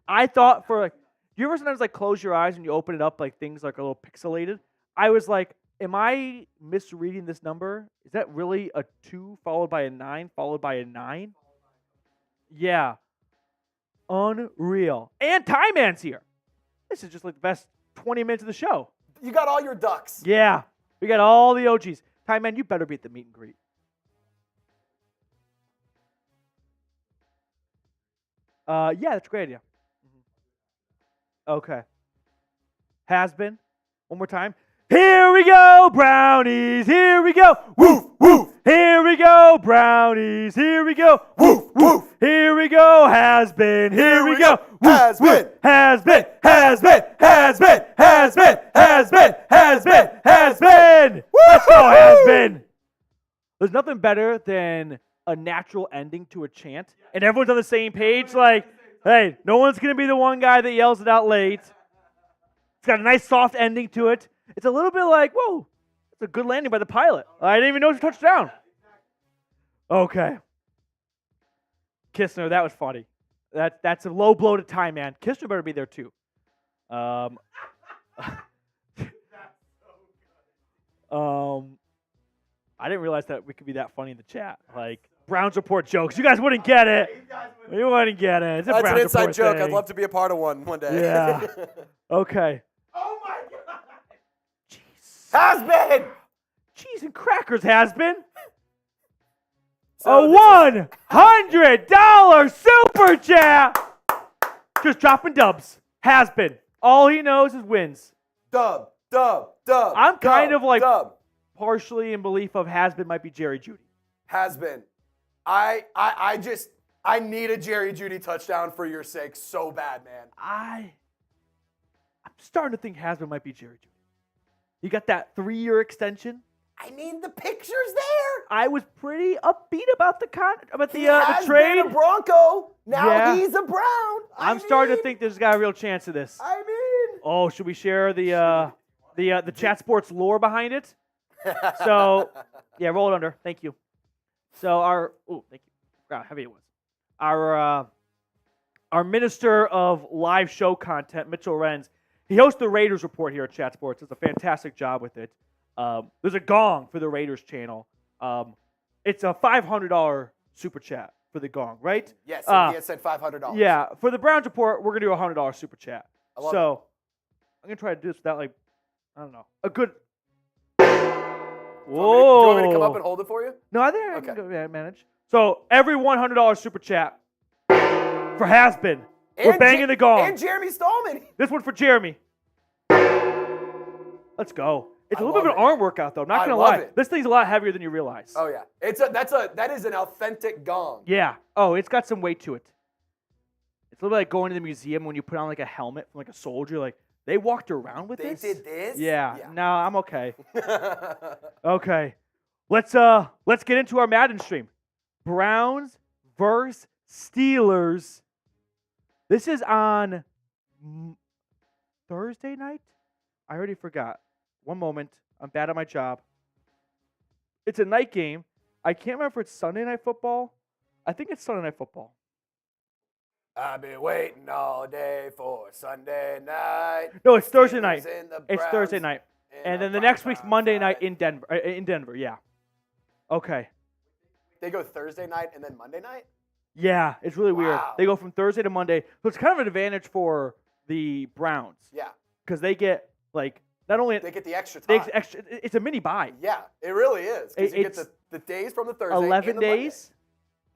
I thought do you ever sometimes close your eyes and you open it up, things are a little pixelated? I was like, am I misreading this number? Is that really a 2 followed by a 9 followed by a 9? Yeah. Unreal. And Time Man's here. This is just the best 20 minutes of the show. You got all your ducks. Yeah. We got all the OGs. Time Man, you better be at the meet and greet. Yeah, that's a great idea. Okay. Has been. One more time. Here we go, Brownies. Here we go. Woof, woof. Here we go, Brownies. Here we go. Woof, woof. Here we go. Has been. Here we go. Has been. Has been. Has been. Has been. Has been. Has been. Has been. Has been. Let's go, Has been. There's nothing better than a natural ending to a chant, and everyone's on the same page. Hey, no one's going to be the one guy that yells it out late. It's got a nice soft ending to it. It's a little bit like, whoa, it's a good landing by the pilot. I didn't even know it was a touchdown. Okay. Kistner, that was funny. That's a low blow to Time Man. Kistner better be there too. I didn't realize that we could be that funny in the chat. Browns Report jokes. You guys wouldn't get it. You wouldn't get it. It's a That's Browns an inside Report joke. thing. I'd love to be a part of one day. Yeah. Okay. Oh my God. Jeez. Has been. Cheese and crackers has been. So a $100 super chat. Just dropping dubs. Has been. All he knows is wins. Dub, dub, dub. I'm kind of dub. partially in belief of has been might be Jerry Jeudy. Has been. I need a Jerry Jeudy touchdown for your sake so bad, man. I'm starting to think has been might be Jerry Jeudy. You got that 3-year extension. I mean, the picture's there. I was pretty upbeat about the He has trade. been a Bronco. Now Yeah. he's a Brown. I'm starting to think there's got a real chance of this. I mean. Oh, should we share the chat sports lore behind it? So, yeah, roll it under. Thank you. So thank you. Forgot how heavy it was. Our minister of live show content, Mitchell Renz, he hosts the Raiders Report here at Chat Sports. Does a fantastic job with it. There's a gong for the Raiders channel. It's a $500 super chat for the gong, right? Yes, he had said $500. Yeah, for the Browns Report, we're gonna do a $100 super chat. I love So I'm gonna try to do this without I don't know, a good. Do you want me to come Whoa. up and hold it for you? No, I think I Okay. can go, manage. So every $100 super chat for Has Been. We're banging the gong. And Jeremy Stallman. This one for Jeremy. Let's go. It's a little bit of an arm workout, though. Not I gonna love lie. it. This thing's a lot heavier than you realize. Oh yeah, that is an authentic gong. Yeah. Oh, it's got some weight to it. It's a little bit like going to the museum when you put on a helmet from a soldier. They walked around with They this. did this? Yeah. Yeah. No, I'm okay. Okay. Let's get into our Madden stream. Browns versus Steelers. This is on Thursday night? I already forgot. One moment. I'm bad at my job. It's a night game. I can't remember if it's Sunday Night Football. I think it's Sunday Night Football. I've been waiting all day for Sunday night. No, it's Thursday night. Steelers in the It's Browns Thursday night. in And a then the next week's primetime Monday night fight. in Denver. Yeah. Okay. They go Thursday night and then Monday night? Yeah, it's really weird. Wow. They go from Thursday to Monday. So it's kind of an advantage for the Browns Yeah. because they get Not only they get the extra time. It's a mini bye. Yeah, it really is. Because you get the days from the Thursday 11 and the days.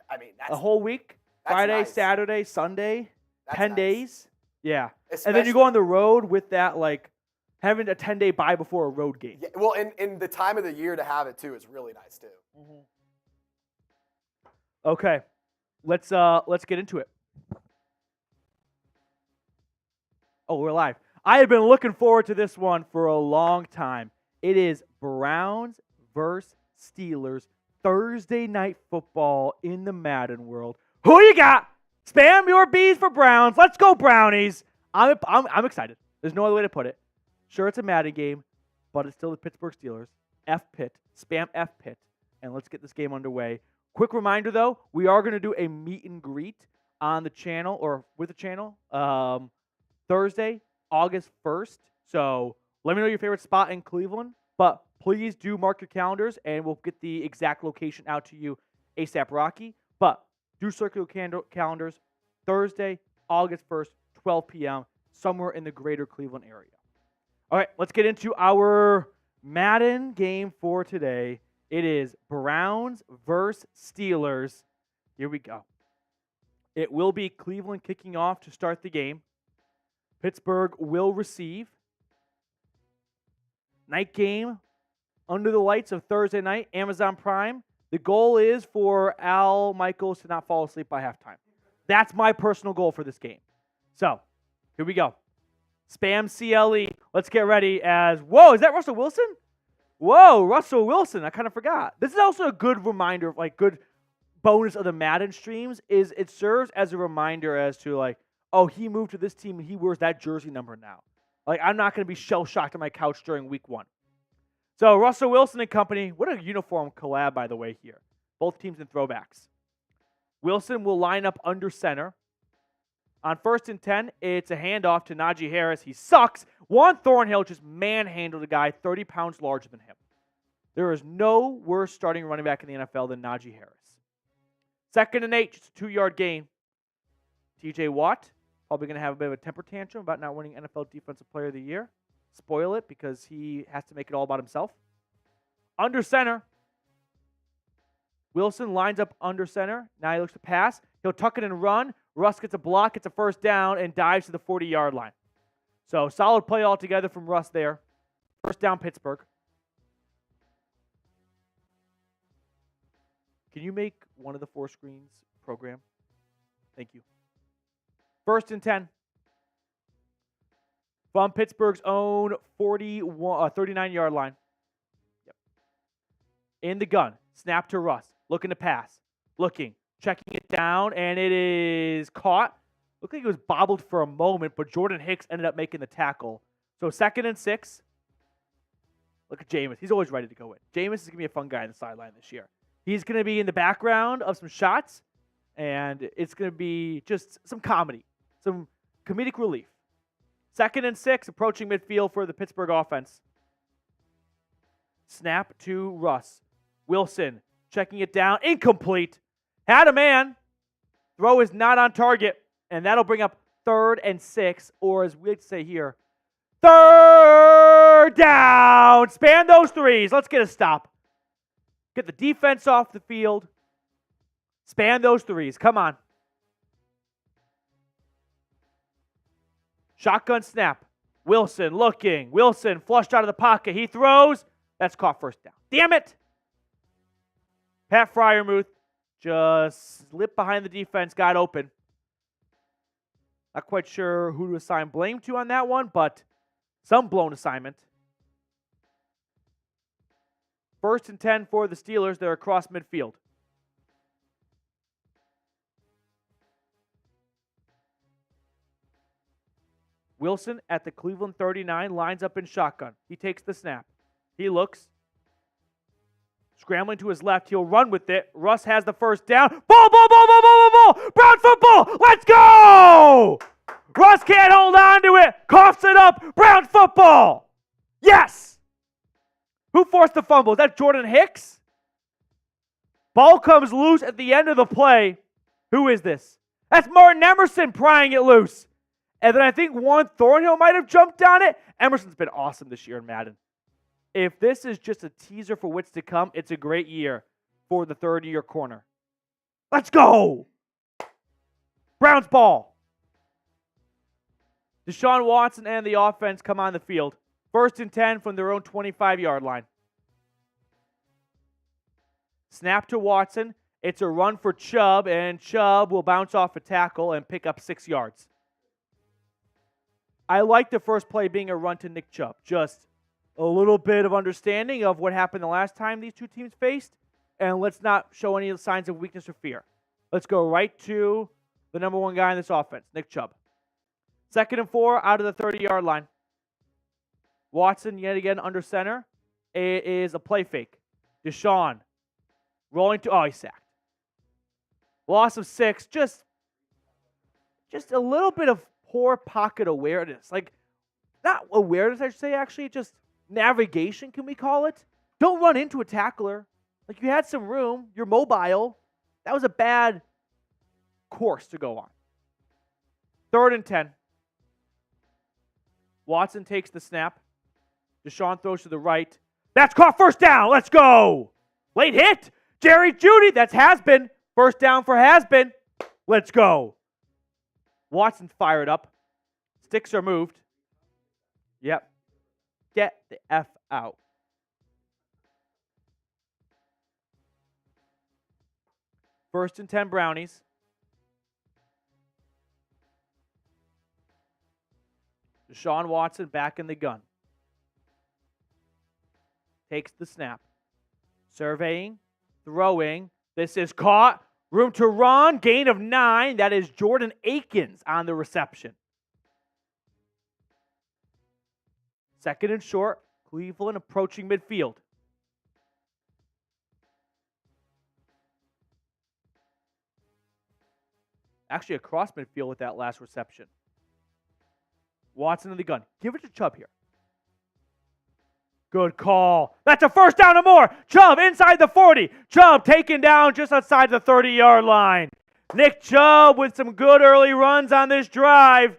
Monday. I mean, that's a whole week. that's Friday, nice. Saturday, Sunday. That's 10 nice. days. Yeah. Especially, And then you go on the road with that, like, having a 10-day bye before a road game. Yeah, well, in the time of the year to have it, too, is really nice, too. Okay. Let's get into it. Oh, we're live. I have been looking forward to this one for a long time. It is Browns versus Steelers Thursday night football in the Madden world. Who you got? Spam your B's for Browns. Let's go Brownies. I'm excited. There's no other way to put it. Sure, it's a Madden game, but it's still the Pittsburgh Steelers. F Pitt. Spam F Pitt. And let's get this game underway. Quick reminder, though, we are going to do a meet and greet on the channel or with the channel Thursday, August 1st. So let me know your favorite spot in Cleveland. But please do mark your calendars, and we'll get the exact location out to you ASAP Rocky. But do circle your calendars Thursday, August 1st, 12 p.m., somewhere in the greater Cleveland area. All right, let's get into our Madden game for today. It is Browns versus Steelers. Here we go. It will be Cleveland kicking off to start the game. Pittsburgh will receive. Night game under the lights of Thursday night, Amazon Prime. The goal is for Al Michaels to not fall asleep by halftime. That's my personal goal for this game. So, here we go. Spam CLE. Let's get ready as, whoa, is that Russell Wilson? Whoa, Russell Wilson. I kind of forgot. This is also a good reminder of, like, good bonus of the Madden streams is it serves as a reminder as to, like, oh, he moved to this team and he wears that jersey number now. Like, I'm not going to be shell-shocked on my couch during week 1. So, Russell Wilson and company, what a uniform collab, by the way, here. Both teams in throwbacks. Wilson will line up under center. On 1st and 10, it's a handoff to Najee Harris. He sucks. Juan Thornhill just manhandled a guy 30 pounds larger than him. There is no worse starting running back in the NFL than Najee Harris. 2nd and 8, just a 2-yard gain. TJ Watt, probably going to have a bit of a temper tantrum about not winning NFL Defensive Player of the Year. Spoil it because he has to make it all about himself. Under center. Wilson lines up under center. Now he looks to pass. He'll tuck it and run. Russ gets a block, gets a first down, and dives to the 40-yard line. So solid play altogether from Russ there. First down, Pittsburgh. Can you make one of the 4 screens program? Thank you. 1st and 10. From Pittsburgh's own 39-yard line. Yep. In the gun. Snap to Russ. Looking to pass. Looking. Checking it down, and it is caught. Looked like it was bobbled for a moment, but Jordan Hicks ended up making the tackle. So 2nd and 6. Look at Jameis. He's always ready to go in. Jameis is going to be a fun guy on the sideline this year. He's going to be in the background of some shots, and it's going to be just some comedy, some comedic relief. 2nd and 6, approaching midfield for the Pittsburgh offense. Snap to Russ. Wilson checking it down. Incomplete. Had a man. Throw is not on target. And that'll bring up 3rd and 6, or as we like to say here, 3rd down. Span those threes. Let's get a stop. Get the defense off the field. Span those threes. Come on. Shotgun snap. Wilson looking. Wilson flushed out of the pocket. He throws. That's caught first down. Damn it. Pat Freiermuth just slipped behind the defense, got open. Not quite sure who to assign blame to on that one, but some blown assignment. 1st and 10 for the Steelers. They're across midfield. Wilson at the Cleveland 39 lines up in shotgun. He takes the snap. He looks. Scrambling to his left. He'll run with it. Russ has the first down. Ball, ball, ball, ball, ball, ball, ball. Brown football. Let's go. Russ can't hold on to it. Coughs it up. Brown football. Yes. Who forced the fumble? Is that Jordan Hicks? Ball comes loose at the end of the play. Who is this? That's Martin Emerson prying it loose. And then I think Warren Thornhill might have jumped on it. Emerson's been awesome this year in Madden. If this is just a teaser for what's to come, it's a great year for the third-year corner. Let's go! Browns ball. Deshaun Watson and the offense come on the field. 1st and 10 from their own 25-yard line. Snap to Watson. It's a run for Chubb, and Chubb will bounce off a tackle and pick up 6 yards. I like the first play being a run to Nick Chubb. Just a little bit of understanding of what happened the last time these two teams faced, and let's not show any signs of weakness or fear. Let's go right to the number one guy in this offense, Nick Chubb. 2nd and 4 out of the 30-yard line. Watson yet again under center. It is a play fake. Deshaun rolling to, he's sacked. Loss of 6, just a little bit of poor pocket awareness. Like, not awareness, I should say, actually, just navigation, can we call it? Don't run into a tackler. Like, you had some room. You're mobile. That was a bad course to go on. 3rd and 10. Watson takes the snap. Deshaun throws to the right. That's caught. 1st down. Let's go. Late hit. Jerry Jeudy. That's has-been. 1st down for has-been. Let's go. Watson's fired up. Sticks are moved. Yep. Get the F out. First and 10 Brownies. Deshaun Watson back in the gun. Takes the snap. Surveying. Throwing. This is caught. Room to run. Gain of 9. That is Jordan Akins on the reception. 2nd and short. Cleveland approaching midfield. Actually across midfield with that last reception. Watson in the gun. Give it to Chubb here. Good call. That's a 1st down and more. Chubb inside the 40. Chubb taken down just outside the 30-yard line. Nick Chubb with some good early runs on this drive.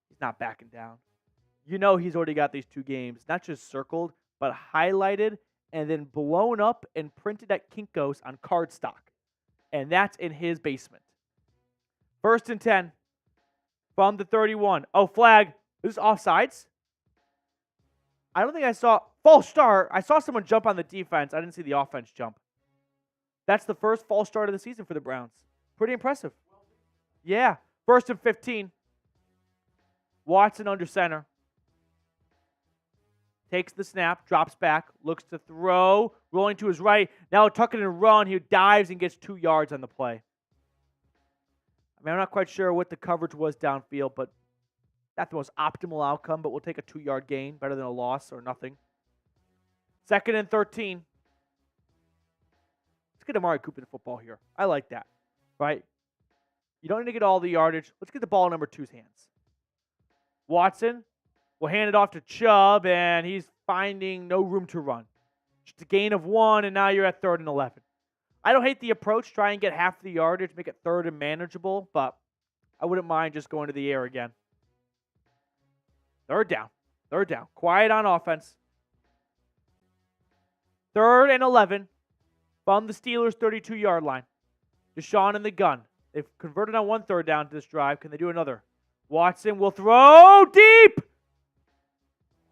He's not backing down. You know he's already got these 2 games, not just circled, but highlighted and then blown up and printed at Kinko's on cardstock. And that's in his basement. 1st and 10 from the 31. Oh, flag. This is offsides. I don't think I saw false start. I saw someone jump on the defense. I didn't see the offense jump. That's the first false start of the season for the Browns. Pretty impressive. Yeah. 1st and 15. Watson under center. Takes the snap, drops back, looks to throw, rolling to his right. Now tucking and run. He dives and gets 2 yards on the play. I mean, I'm not quite sure what the coverage was downfield, but not the most optimal outcome, but we'll take a 2-yard gain. Better than a loss or nothing. 2nd and 13. Let's get Amari Cooper in football here. I like that, right? You don't need to get all the yardage. Let's get the ball in number 2's hands. Watson will hand it off to Chubb, and he's finding no room to run. Just a gain of 1, and now you're at 3rd and 11. I don't hate the approach. Try and get half the yardage, make it 3rd and manageable, but I wouldn't mind just going to the air again. 3rd down. 3rd down. Quiet on offense. 3rd and 11 from the Steelers' 32-yard line. Deshaun in the gun. They've converted on 1 3rd down to this drive. Can they do another? Watson will throw deep.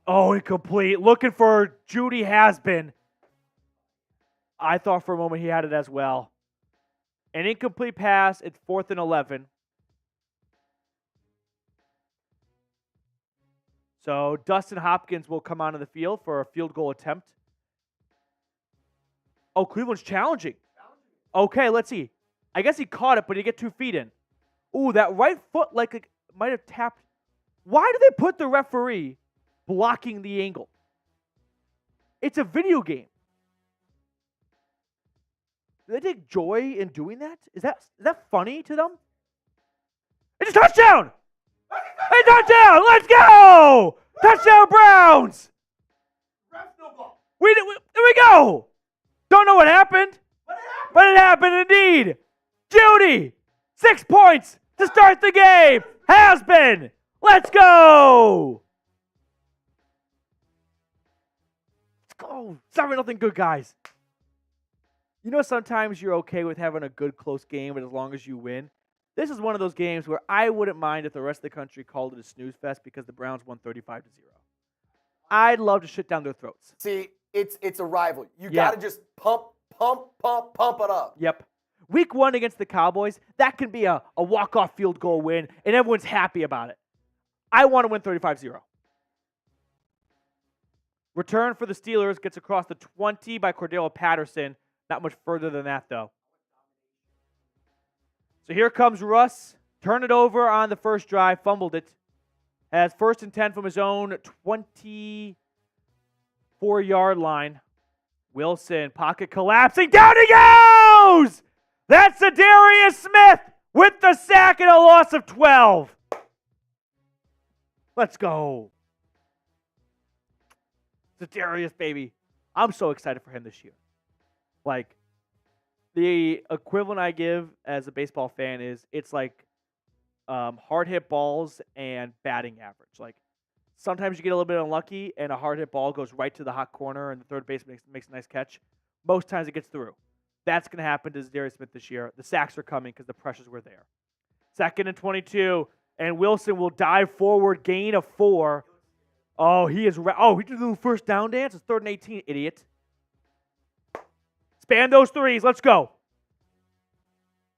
Oh, incomplete. Looking for Jeudy has-been. I thought for a moment he had it as well. An incomplete pass. It's 4th and 11. So Dustin Hopkins will come onto the field for a field goal attempt. Oh, Cleveland's challenging. Okay, let's see. I guess he caught it, but he get 2 feet in. Ooh, that right foot like might have tapped. Why do they put the referee blocking the angle? It's a video game. Do they take joy in doing that? Is that funny to them? It's a touchdown! A touchdown! Let's go! Touchdown Browns! There we go! Don't know what happened, but it happened indeed. Jeudy, 6 points to start the game. Has been. Let's go. Let's go. 7-0 good, guys. You know, sometimes you're okay with having a good, close game, but as long as you win. This is one of those games where I wouldn't mind if the rest of the country called it a snooze fest because the Browns won 35-0. I'd love to shit down their throats. See, it's a rivalry. You Yeah. got to just pump it up. Yep. Week 1 against the Cowboys, that can be a walk-off field goal win, and everyone's happy about it. I want to win 35-0. Return for the Steelers gets across the 20 by Cordell Patterson. Not much further than that, though. So here comes Russ. Turn it over on the first drive. Fumbled it. Has 1st and 10 from his own 24-yard line. Wilson, pocket collapsing. Down he goes! That's Zadarius Smith with the sack and a loss of 12. Let's go. Zadarius, baby. I'm so excited for him this year. Like, the equivalent I give as a baseball fan is it's like hard hit balls and batting average. Like, sometimes you get a little bit unlucky and a hard hit ball goes right to the hot corner and the third baseman makes a nice catch. Most times it gets through. That's going to happen to Zadarius Smith this year. The sacks are coming because the pressures were there. 2nd and 22, and Wilson will dive forward, gain of 4. Oh, he did a little first down dance. It's 3rd and 18, idiot. Span those threes. Let's go.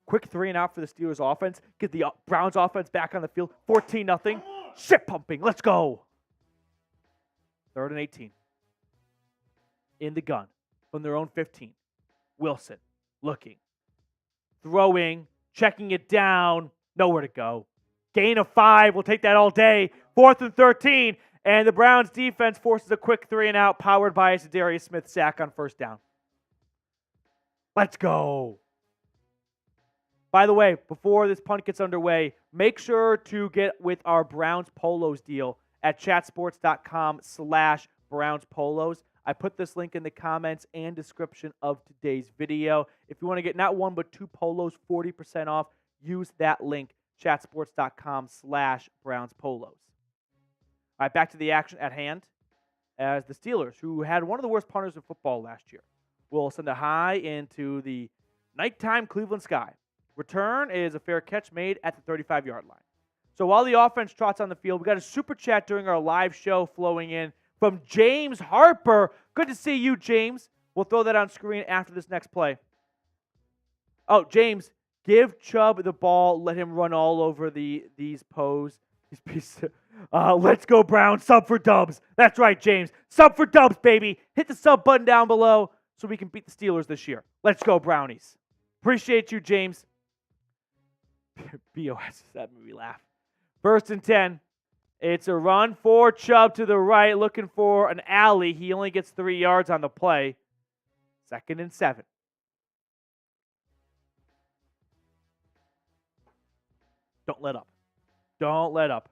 Quick 3 and out for the Steelers offense. Get the Browns offense back on the field. 14-0. Shit pumping. Let's go. 3rd and 18. In the gun from their own 15. Wilson looking. Throwing. Checking it down. Nowhere to go. Gain of 5. We'll take that all day. 4th and 13. And the Browns defense forces a quick 3 and out powered by a Zadarius Smith sack on 1st down. Let's go. By the way, before this punt gets underway, make sure to get with our Browns Polos deal at chatsports.com/Browns Polos. I put this link in the comments and description of today's video. If you want to get not 1 but 2 polos 40% off, use that link, chatsports.com/Browns Polos. All right, back to the action at hand as the Steelers, who had one of the worst punters in football last year, will send a high into the nighttime Cleveland sky. Return is a fair catch made at the 35-yard line. So while the offense trots on the field, we got a super chat during our live show flowing in from James Harper. Good to see you, James. We'll throw that on screen after this next play. Oh, James, give Chubb the ball. Let him run all over these pose. Let's go, Browns. Sub for dubs. That's right, James. Sub for dubs, baby. Hit the sub button down below so we can beat the Steelers this year. Let's go, Brownies. Appreciate you, James. BOS, that made me laugh. 1st and 10. It's a run for Chubb to the right, looking for an alley. He only gets 3 yards on the play. 2nd and 7. Don't let up. Don't let up.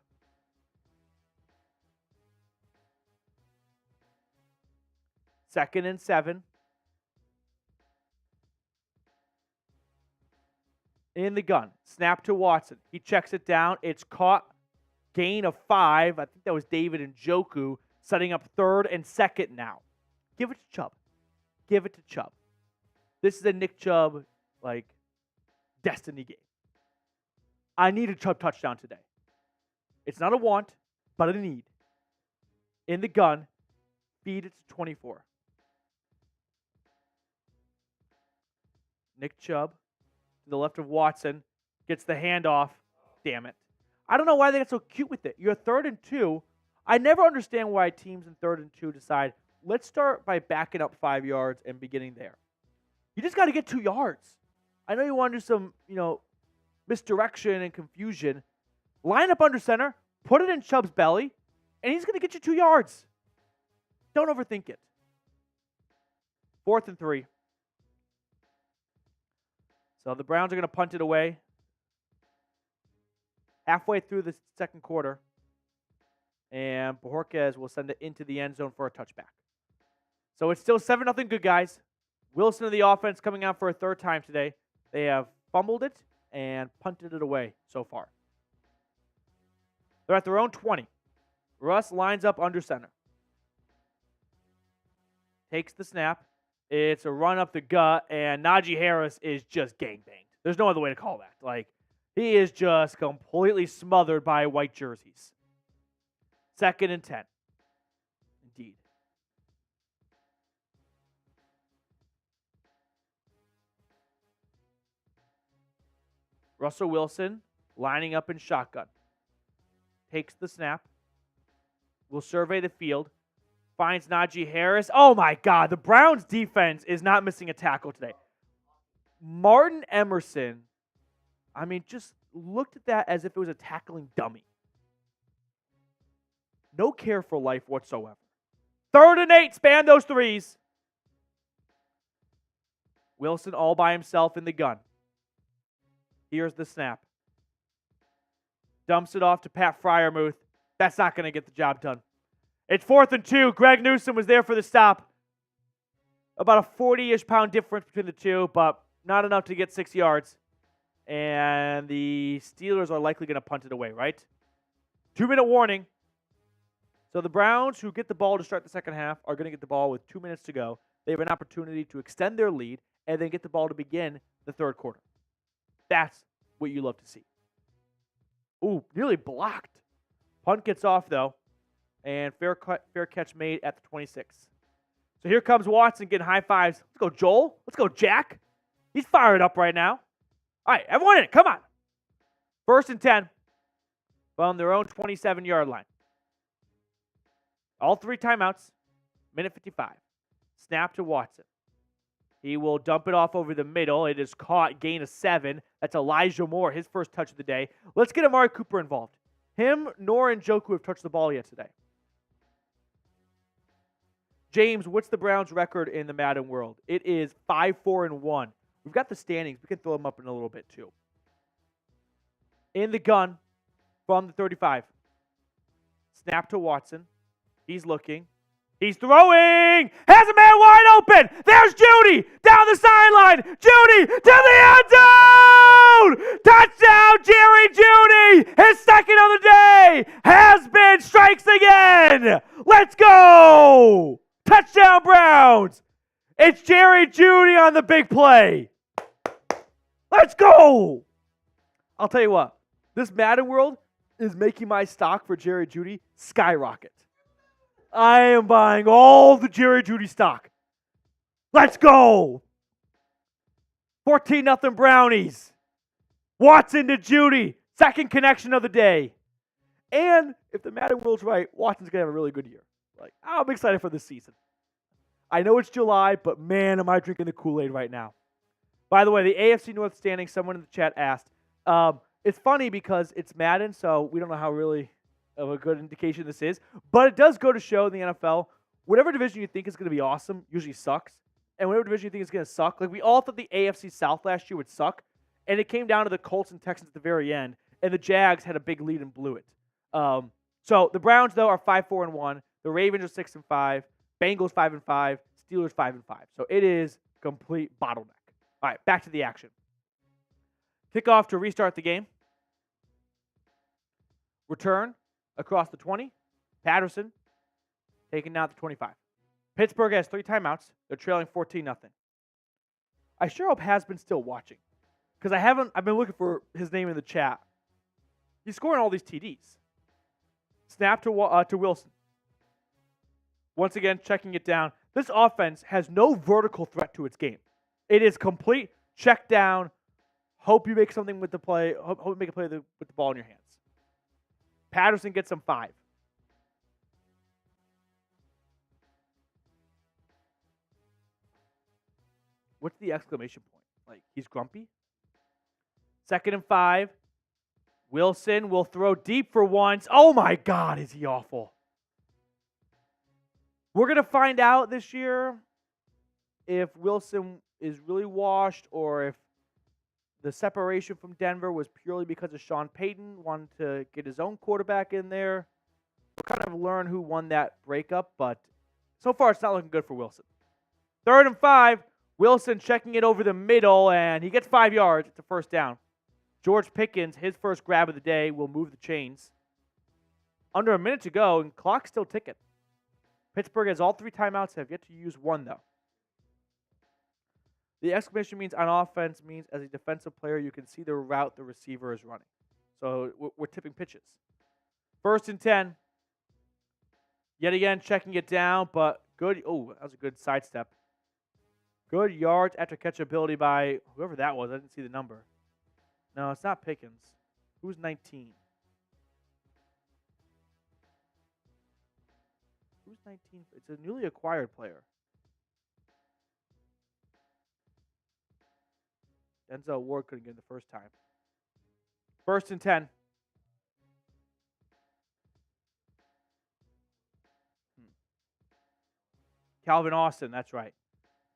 Second and 7. In the gun. Snap to Watson. He checks it down. It's caught. Gain of 5. I think that was David Njoku setting up 3rd and 2nd now. Give it to Chubb. Give it to Chubb. This is a Nick Chubb, destiny game. I need a Chubb touchdown today. It's not a want, but a need. In the gun. Feed it to 24. Nick Chubb to the left of Watson. Gets the handoff. Damn it. I don't know why they get so cute with it. You're 3rd and 2. I never understand why teams in 3rd and 2 decide, let's start by backing up 5 yards and beginning there. You just got to get 2 yards. I know you want to do some, misdirection and confusion. Line up under center, put it in Chubb's belly, and he's going to get you 2 yards. Don't overthink it. 4th and 3. So the Browns are going to punt it away. Halfway through the 2nd quarter. And Bojorquez will send it into the end zone for a touchback. So it's still 7-0 good, guys. Wilson of the offense coming out for a 3rd time today. They have fumbled it and punted it away so far. They're at their own 20. Russ lines up under center. Takes the snap. It's a run up the gut, and Najee Harris is just gangbanged. There's no other way to call that. Like, he is just completely smothered by white jerseys. 2nd and 10. Indeed. Russell Wilson lining up in shotgun. Takes the snap. Will survey the field. Finds Najee Harris. Oh my God, the Browns defense is not missing a tackle today. Martin Emerson, just looked at that as if it was a tackling dummy. No care for life whatsoever. 3rd and 8, span those threes. Wilson all by himself in the gun. Here's the snap. Dumps it off to Pat Freiermuth. That's not going to get the job done. It's 4th and 2. Greg Newsome was there for the stop. About a 40-ish pound difference between the two, but not enough to get 6 yards. And the Steelers are likely going to punt it away, right? 2-minute warning. So the Browns, who get the ball to start the second half, are going to get the ball with 2 minutes to go. They have an opportunity to extend their lead and then get the ball to begin the third quarter. That's what you love to see. Ooh, nearly blocked. Punt gets off, though, and fair catch made at the 26. So here comes Watson getting high fives. Let's go, Joel. Let's go, Jack. He's fired up right now. All right, everyone in it. Come on. 1st and 10 from their own 27-yard line. All 3 timeouts. Minute 55. Snap to Watson. He will dump it off over the middle. It is caught. Gain of 7. That's Elijah Moore, his first touch of the day. Let's get Amari Cooper involved. Him, nor Njoku have touched the ball yet today. James, what's the Browns' record in the Madden world? It is 5-4-1. We've got the standings. We can throw them up in a little bit, too. In the gun from the 35. Snap to Watson. He's looking. He's throwing. Has a man wide open. There's Judy down the sideline. Judy to the end zone. Touchdown, Jerry Judy. His 2nd of the day has been strikes again. Let's go. Touchdown, Browns. It's Jerry Judy on the big play. Let's go. I'll tell you what. This Madden world is making my stock for Jerry Judy skyrocket. I am buying all the Jerry Judy stock. Let's go. 14-0 Brownies. Watson to Judy. 2nd connection of the day. And if the Madden world's right, Watson's going to have a really good year. I'm excited for this season. I know it's July, but man, am I drinking the Kool-Aid right now. By the way, the AFC North standing, someone in the chat asked. It's funny because it's Madden, so we don't know how really of a good indication this is. But it does go to show in the NFL, whatever division you think is going to be awesome usually sucks. And whatever division you think is going to suck. Like, we all thought the AFC South last year would suck. And it came down to the Colts and Texans at the very end. And the Jags had a big lead and blew it. So the Browns, though, are 5-4-1. The Ravens are 6-5. Bengals 5-5. Steelers 5-5. So it is complete bottleneck. All right, back to the action. Kickoff to restart the game. Return across the 20. Peterson taking out the 25. Pittsburgh has 3 timeouts. They're trailing 14-0. I sure hope Hasbin's still watching, because I've been looking for his name in the chat. He's scoring all these TDs. Snap to Wilson. Once again, checking it down. This offense has no vertical threat to its game. It is complete check down. Hope you make something with the play. Hope you make a play with the ball in your hands. Peterson gets him 5. What's the exclamation point? Like, he's grumpy? 2nd and 5. Wilson will throw deep for once. Oh my God, is he awful. We're going to find out this year if Wilson is really washed or if the separation from Denver was purely because of Sean Payton wanting to get his own quarterback in there. We'll kind of learn who won that breakup, but so far it's not looking good for Wilson. 3rd and 5, Wilson checking it over the middle, and he gets 5 yards. It's a first down. George Pickens, his first grab of the day, will move the chains. Under a minute to go, and clock's still ticking. Pittsburgh has all 3 timeouts, have yet to use one, though. The exclamation means on offense means as a defensive player, you can see the route the receiver is running. So we're tipping pitches. 1st and 10. Yet again, checking it down, but good. Oh, that was a good sidestep. Good yards after catchability by whoever that was. I didn't see the number. No, it's not Pickens. Who's 19? Who's 19? It's a newly acquired player. Denzel Ward couldn't get in the first time. 1st and 10. Calvin Austin, that's right.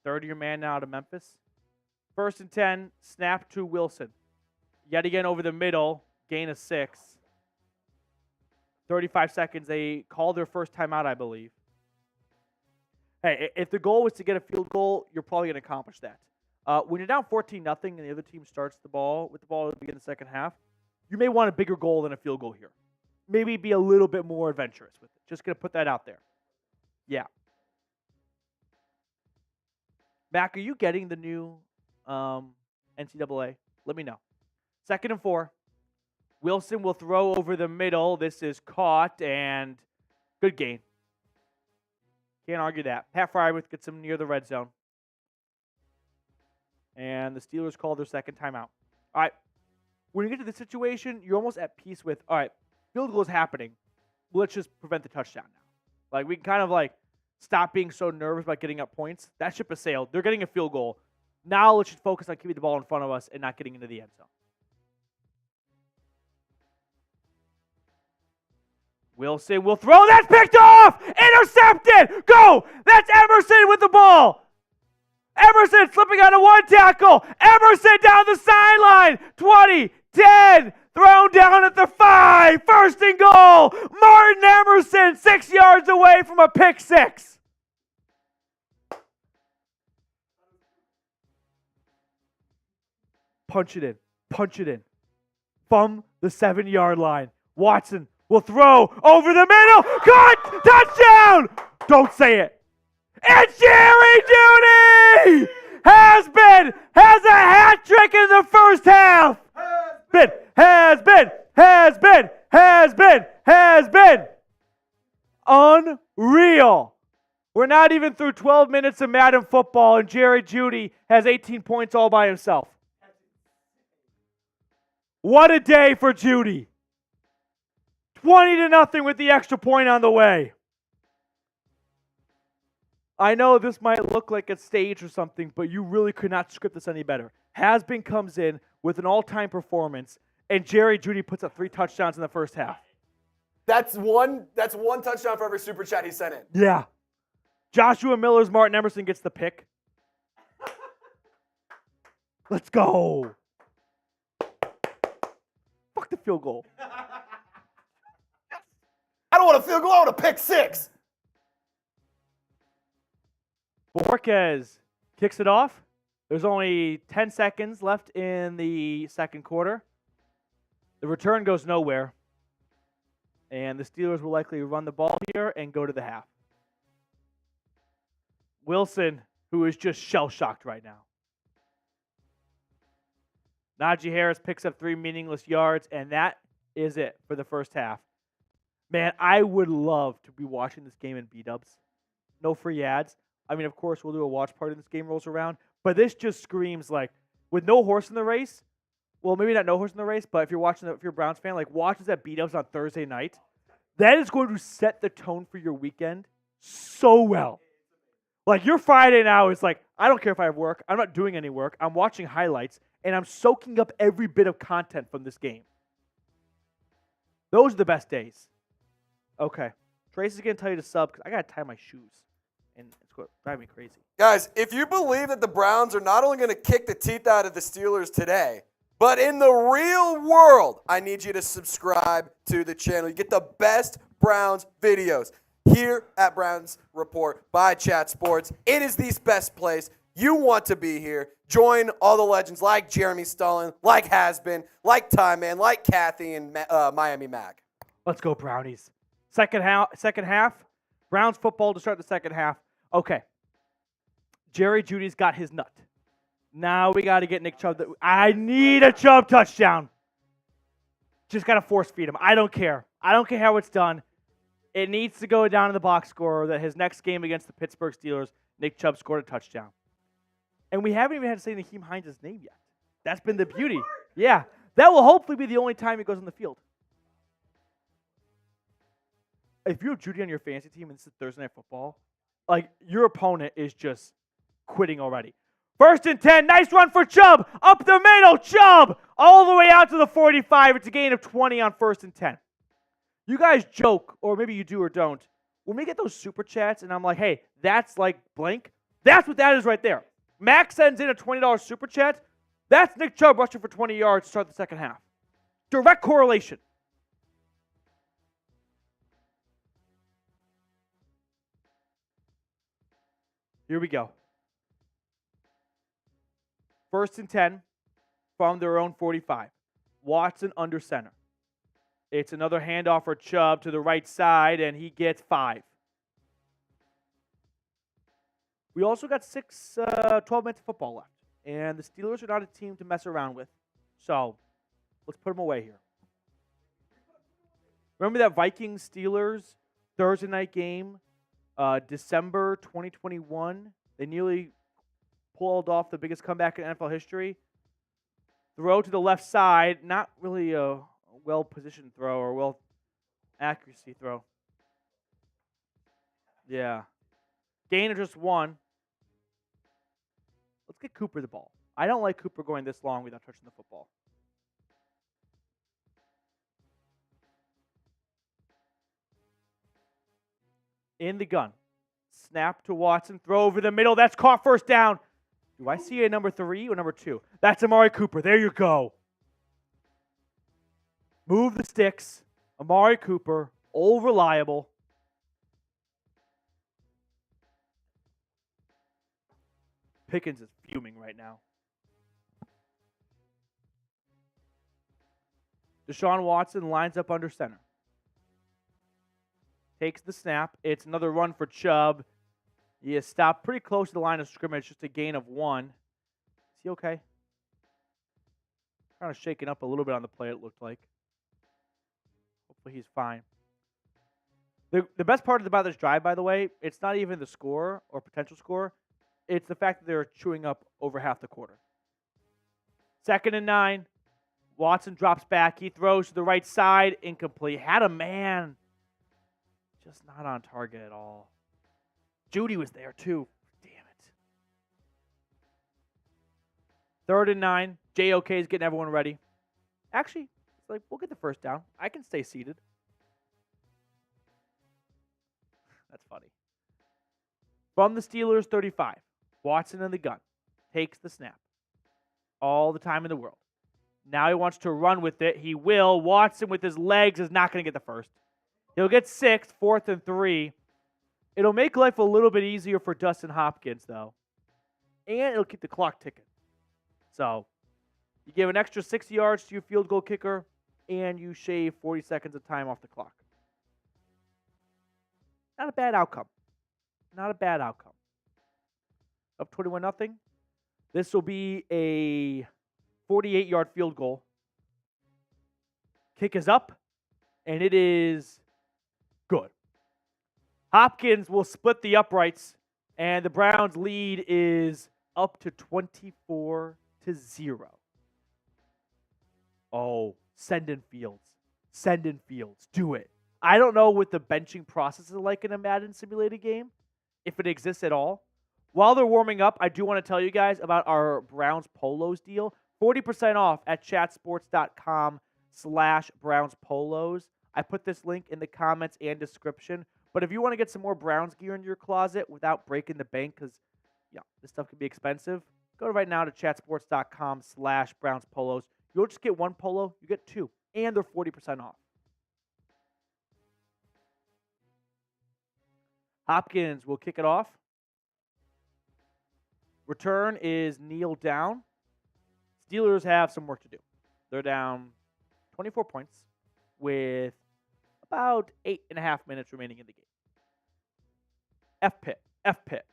30-year man now out of Memphis. 1st and 10, snap to Wilson. Yet again over the middle, gain of 6. 35 seconds. They called their first timeout, I believe. Hey, if the goal was to get a field goal, you're probably going to accomplish that. When you're down 14-0 and the other team starts with the ball at the beginning of the second half, you may want a bigger goal than a field goal here. Maybe be a little bit more adventurous with it. Just going to put that out there. Yeah. Mac, are you getting the new NCAA? Let me know. 2nd and 4. Wilson will throw over the middle. This is caught, and good gain. Can't argue that. Pat Fryermuth gets him near the red zone. And the Steelers call their second timeout. All right. When you get to this situation, you're almost at peace with, all right, field goal is happening. Let's just prevent the touchdown now. Like, we can kind of, like, stop being so nervous about getting up points. That ship has sailed. They're getting a field goal. Now let's just focus on keeping the ball in front of us and not getting into the end zone. Wilson will throw. That's picked off! Intercepted! Go! That's Emerson with the ball! Emerson slipping out of one tackle. Emerson down the sideline. 20, 10, thrown down at the 5. 1st and goal. Martin Emerson 6 yards away from a pick 6. Punch it in. Punch it in. From the 7-yard line. Watson will throw over the middle. Caught! Touchdown! Don't say it. It's Jerry Jeudy! Has a hat trick in the first half. Has been. Unreal. We're not even through 12 minutes of Madden football, and Jerry Jeudy has 18 points all by himself. What a day for Jeudy. 20-0 with the extra point on the way. I know this might look like a stage or something, but you really could not script this any better. Has-been comes in with an all-time performance, and Jerry Jeudy puts up 3 touchdowns in the first half. That's one touchdown for every super chat he sent in. Yeah. Joshua Miller's Martin Emerson gets the pick. Let's go. Fuck the field goal. I don't want a field goal, I want a pick 6. Borquez kicks it off. There's only 10 seconds left in the second quarter. The return goes nowhere. And the Steelers will likely run the ball here and go to the half. Wilson, who is just shell-shocked right now. Najee Harris picks up 3 meaningless yards, and that is it for the first half. Man, I would love to be watching this game in B-dubs. No free ads. I mean, of course, we'll do a watch party when this game rolls around. But this just screams like, with no horse in the race, well, maybe not no horse in the race, but if you're a Browns fan, like watch this at B-dubs on Thursday night. That is going to set the tone for your weekend so well. Like your Friday now is like, I don't care if I have work. I'm not doing any work. I'm watching highlights, and I'm soaking up every bit of content from this game. Those are the best days. Okay. Tracy's going to tell you to sub because I got to tie my shoes. And it's going to drive me crazy. Guys, if you believe that the Browns are not only going to kick the teeth out of the Steelers today, but in the real world, I need you to subscribe to the channel. You get the best Browns videos here at Browns Report by Chat Sports. It is the best place. You want to be here. Join all the legends like Jeremy Stullen, like Hasbin, like Time Man, like Kathy and Miami Mac. Let's go, Brownies. Second half. Browns football to start the second half. Okay. Jerry Jeudy's got his nut. Now we got to get Nick Chubb. I need a Chubb touchdown. Just got to force feed him. I don't care. I don't care how it's done. It needs to go down in the box score that his next game against the Pittsburgh Steelers, Nick Chubb scored a touchdown. And we haven't even had to say Naheem Hines' name yet. That's been the beauty. Yeah. That will hopefully be the only time he goes on the field. If you have Jeudy on your fantasy team and this is Thursday Night Football, like, your opponent is just quitting already. 1st and 10. Nice run for Chubb. Up the middle. Chubb all the way out to the 45. It's a gain of 20 on 1st and 10. You guys joke, or maybe you do or don't. When we get those super chats and I'm like, hey, that's like blank, that's what that is right there. Max sends in a $20 super chat. That's Nick Chubb rushing for 20 yards to start the second half. Direct correlation. Here we go. 1st and 10 from their own 45. Watson under center. It's another handoff for Chubb to the right side, and he gets 5. We also got 12 minutes of football left, and the Steelers are not a team to mess around with. So let's put them away here. Remember that Vikings-Steelers Thursday night game, December 2021? They nearly pulled off the biggest comeback in NFL history. Throw to the left side, not really a well-positioned throw or well-accuracy throw. Yeah. Gain of just 1. Let's get Cooper the ball. I don't like Cooper going this long without touching the football. In the gun. Snap to Watson. Throw over the middle. That's caught. First down. Do I see a number 3 or number 2? That's Amari Cooper. There you go. Move the sticks. Amari Cooper. Old reliable. Pickens is fuming right now. Deshaun Watson lines up under center. Takes the snap. It's another run for Chubb. He is stopped pretty close to the line of scrimmage, just a gain of 1. Is he okay? Kind of shaken up a little bit on the play, it looked like. Hopefully he's fine. The best part about this drive, by the way, it's not even the score or potential score. It's the fact that they're chewing up over half the quarter. 2nd and 9. Watson drops back. He throws to the right side. Incomplete. Had a man. Just not on target at all. Jeudy was there too. Damn it. 3rd and 9. JOK is getting everyone ready. Actually, it's like, we'll get the first down. I can stay seated. That's funny. From the Steelers 35. Watson in the gun. Takes the snap. All the time in the world. Now he wants to run with it. He will. Watson with his legs is not going to get the first. He'll get 6th, 4th and 3. It'll make life a little bit easier for Dustin Hopkins, though. And it'll keep the clock ticking. So, you give an extra 6 yards to your field goal kicker, and you shave 40 seconds of time off the clock. Not a bad outcome. Not a bad outcome. Up 21-0. This will be a 48-yard field goal. Kick is up, and it is good. Hopkins will split the uprights, and the Browns' lead is up to 24-0. Oh, send in Fields. Send in Fields. Do it. I don't know what the benching process is like in a Madden simulated game, if it exists at all. While they're warming up, I do want to tell you guys about our Browns Polos deal. 40% off at chatsports.com/Browns Polos. I put this link in the comments and description. But if you want to get some more Browns gear into your closet without breaking the bank, because this stuff can be expensive, go right now to chatsports.com/Browns Polos. You'll just get 1 polo, you get 2, and they're 40% off. Hopkins will kick it off. Return is kneel down. Steelers have some work to do. They're down 24 points with about 8.5 minutes remaining in the game. F-pit. F-pit.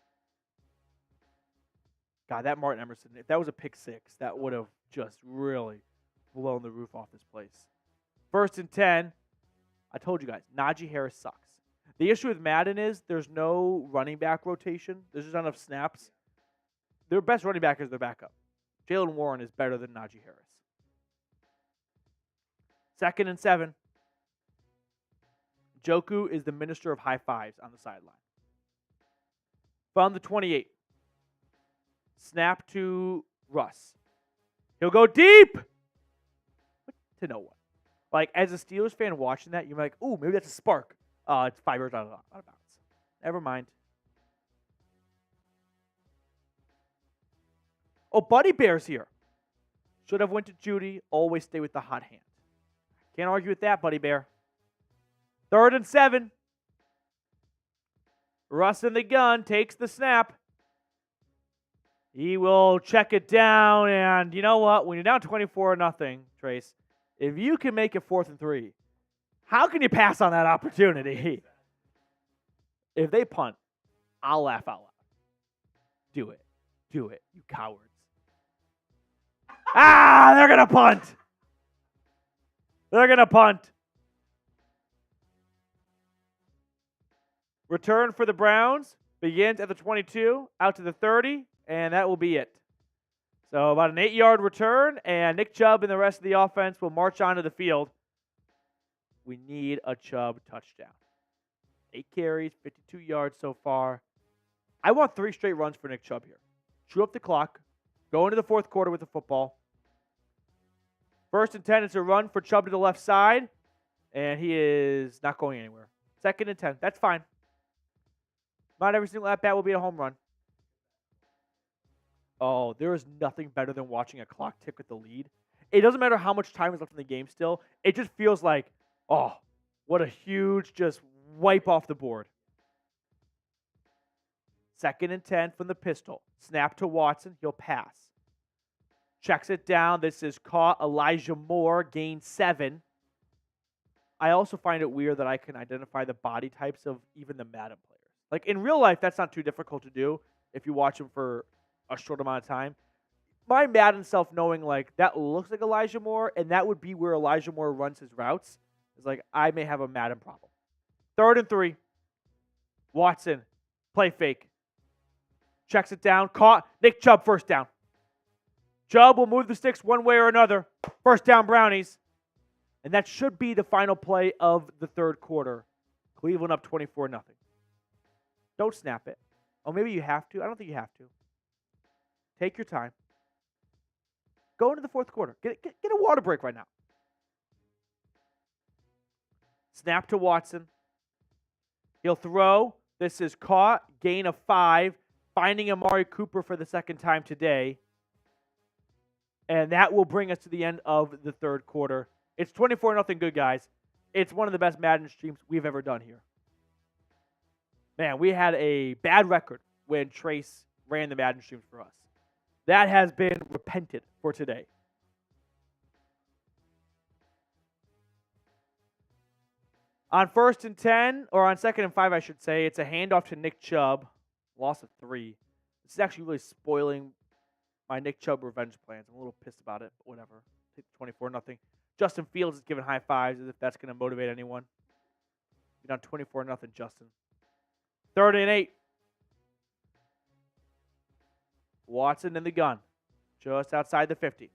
God, that Martin Emerson, if that was a pick six, that would have just really blown the roof off this place. 1st and 10. I told you guys, Najee Harris sucks. The issue with Madden is there's no running back rotation. There's just not enough snaps. Their best running back is their backup. Jalen Warren is better than Najee Harris. 2nd and 7. Joku is the minister of high fives on the sideline. From the 28. Snap to Russ. He'll go deep! To no one. Like, as a Steelers fan watching that, you're like, ooh, maybe that's a spark. It's 5 yards out of bounds. Never mind. Oh, Buddy Bear's here. Should have went to Judy. Always stay with the hot hand. Can't argue with that, Buddy Bear. 3rd and 7. Russ in the gun. Takes the snap. He will check it down. And you know what? When you're down 24-0, Trace, if you can make it 4th and 3, how can you pass on that opportunity? If they punt, I'll laugh out loud. Do it. Do it, you cowards. They're going to punt. They're going to punt. Return for the Browns begins at the 22, out to the 30, and that will be it. So about an 8-yard return, and Nick Chubb and the rest of the offense will march onto the field. We need a Chubb touchdown. 8 carries, 52 yards so far. I want 3 straight runs for Nick Chubb here. Chew up the clock. Go into the 4th quarter with the football. 1st and 10, it's a run for Chubb to the left side, and he is not going anywhere. 2nd and 10, that's fine. Not every single at-bat will be a home run. Oh, there is nothing better than watching a clock tick with the lead. It doesn't matter how much time is left in the game still. It just feels like, oh, what a huge just wipe off the board. 2nd and 10 from the pistol. Snap to Watson. He'll pass. Checks it down. This is caught. Elijah Moore, gain 7. I also find it weird that I can identify the body types of even the Madden players. Like, in real life, that's not too difficult to do if you watch them for a short amount of time. My Madden self knowing, like, that looks like Elijah Moore, and that would be where Elijah Moore runs his routes, is like, I may have a Madden problem. 3rd and 3. Watson, play fake. Checks it down. Caught. Nick Chubb, 1st down. Chubb will move the sticks one way or another. 1st down, Brownies. And that should be the final play of the 3rd quarter. Cleveland up 24-0. Don't snap it. Oh, maybe you have to. I don't think you have to. Take your time. Go into the 4th quarter. Get a water break right now. Snap to Watson. He'll throw. This is caught. Gain of 5. Finding Amari Cooper for the 2nd time today. And that will bring us to the end of the 3rd quarter. It's 24-0 good, guys. It's one of the best Madden streams we've ever done here. Man, we had a bad record when Trace ran the Madden streams for us. That has been repented for today. On 1st and 10, or on 2nd and 5, I should say, it's a handoff to Nick Chubb. Loss of 3. This is actually really spoiling my Nick Chubb revenge plans. I'm a little pissed about it, but whatever. Take 24-0. Justin Fields is giving high fives as if that's going to motivate anyone. You're down 24-0, Justin. 3rd and 8. Watson in the gun. Just outside the 50.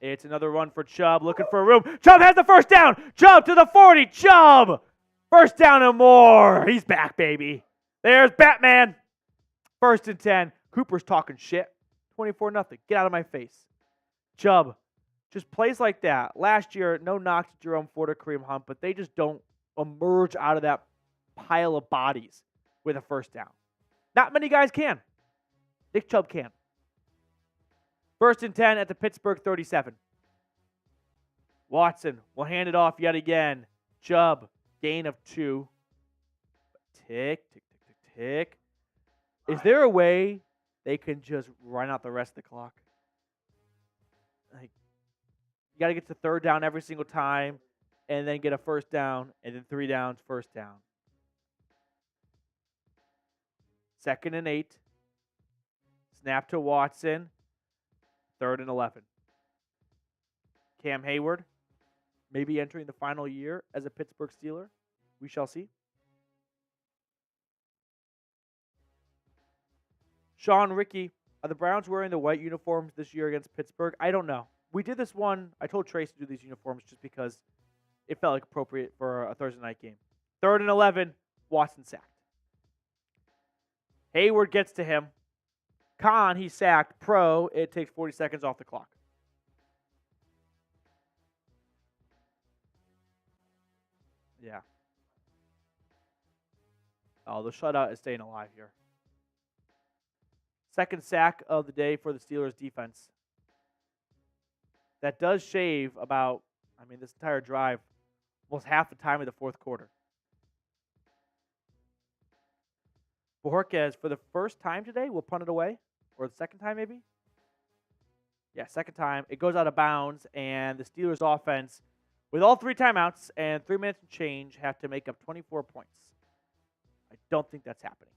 It's another run for Chubb, looking for room. Chubb has the 1st down. Chubb to the 40. Chubb! 1st down and more. He's back, baby. There's Batman. 1st and 10. Cooper's talking shit. 24-0. Get out of my face. Chubb just plays like that. Last year, no knock to Jerome Ford or Kareem Hunt, but they just don't emerge out of that pile of bodies with a 1st down. Not many guys can. Nick Chubb can. 1st and 10 at the Pittsburgh 37. Watson will hand it off yet again. Chubb, gain of 2. Tick, tick, tick, tick, tick. Is there a way they can just run out the rest of the clock? Like, you got to get to 3rd down every single time. and then get a first down, and then 3 downs, first down. 2nd and 8. Snap to Watson. 3rd and 11. Cam Hayward, maybe entering the final year as a Pittsburgh Steeler. We shall see. Sean Rickey, are the Browns wearing the white uniforms this year against Pittsburgh? I don't know. We did this one. I told Trace to do these uniforms just because it felt like appropriate for a Thursday night game. 3rd and 11, Watson sacked. Hayward gets to him. Con, he sacked. Pro, it takes 40 seconds off the clock. Yeah. Oh, the shutout is staying alive here. 2nd sack of the day for the Steelers defense. That does shave about, this entire drive, almost half the time of the 4th quarter. Bojorquez, for the first time today, will punt it away. Or the second time, maybe? Yeah, second time. It goes out of bounds, and the Steelers offense, with all 3 timeouts and 3 minutes and change, have to make up 24 points. I don't think that's happening.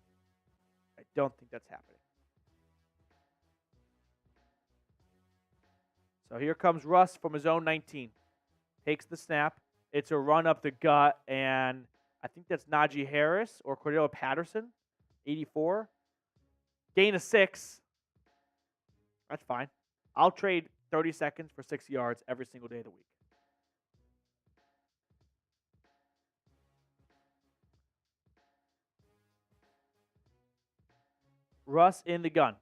So here comes Russ from his own 19. Takes the snap. It's a run up the gut, and I think that's Najee Harris or Cordell Patterson, 84. Gain of 6. That's fine. I'll trade 30 seconds for 6 yards every single day of the week. Russ in the gun.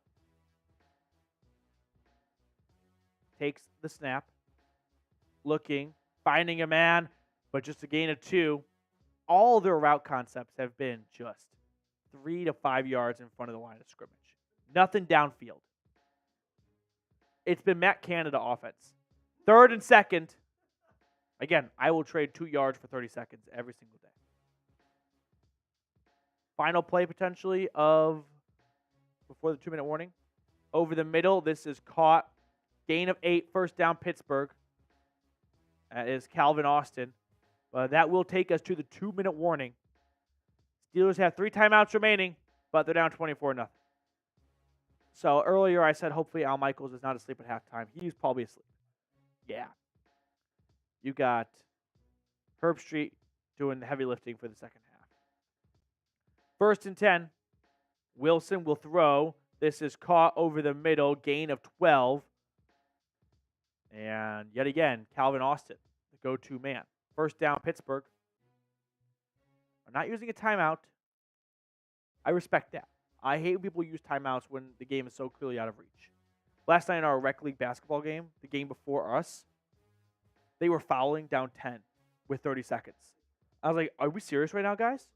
Takes the snap. Looking. Finding a man. But just a gain of 2. All their route concepts have been just 3 to 5 yards in front of the line of scrimmage. Nothing downfield. It's been Matt Canada offense. 3rd and 2nd. Again, I will trade 2 yards for 30 seconds every single day. Final play potentially of before the 2-minute warning. Over the middle. This is caught. Gain of 8. First down Pittsburgh. That is Calvin Austin. But that will take us to the 2-minute warning. Steelers have 3 timeouts remaining, but they're down 24-0. So earlier I said hopefully Al Michaels is not asleep at halftime. He's probably asleep. Yeah. You got Herb Street doing the heavy lifting for the second half. 1st and 10. Wilson will throw. This is caught over the middle. Gain of 12. And yet again, Calvin Austin, the go-to man. First down, Pittsburgh. I'm not using a timeout. I respect that. I hate when people use timeouts when the game is so clearly out of reach. Last night in our rec league basketball game, the game before us, they were fouling down 10 with 30 seconds. I was like, are we serious right now, guys?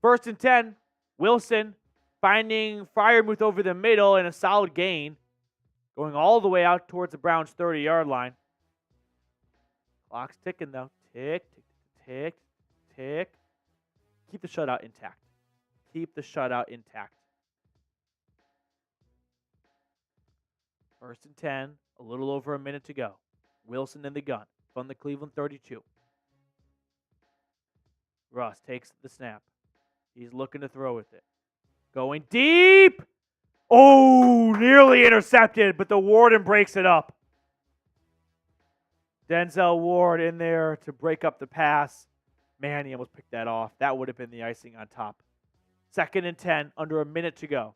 1st and 10, Wilson finding Freiermuth over the middle and a solid gain. Going all the way out towards the Browns' 30-yard line. Clock's ticking, though. Tick, tick, tick, tick. Keep the shutout intact. 1st and 10, a little over a minute to go. Wilson in the gun from the Cleveland 32. Russ takes the snap. He's looking to throw with it. Going deep. Oh, nearly intercepted, but the Warden breaks it up. Denzel Ward in there to break up the pass. Man, he almost picked that off. That would have been the icing on top. 2nd and 10, under a minute to go.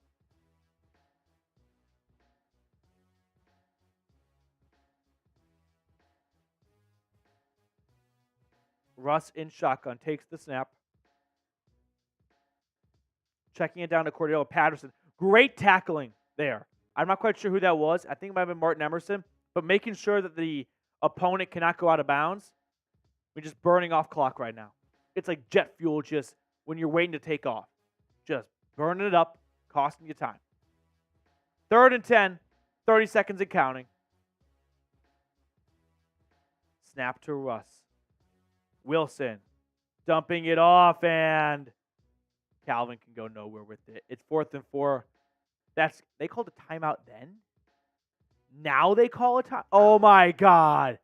Russ in shotgun takes the snap. Checking it down to Cordell Patterson. Great tackling there. I'm not quite sure who that was. I think it might have been Martin Emerson. But making sure that the opponent cannot go out of bounds. We're just burning off clock right now. It's like jet fuel just when you're waiting to take off. Just burning it up, costing you time. 3rd and 10, 30 seconds and counting. Snap to Russ. Wilson dumping it off, and Calvin can go nowhere with it. It's 4th and 4. They called a timeout then? Now they call a time? Oh, my God.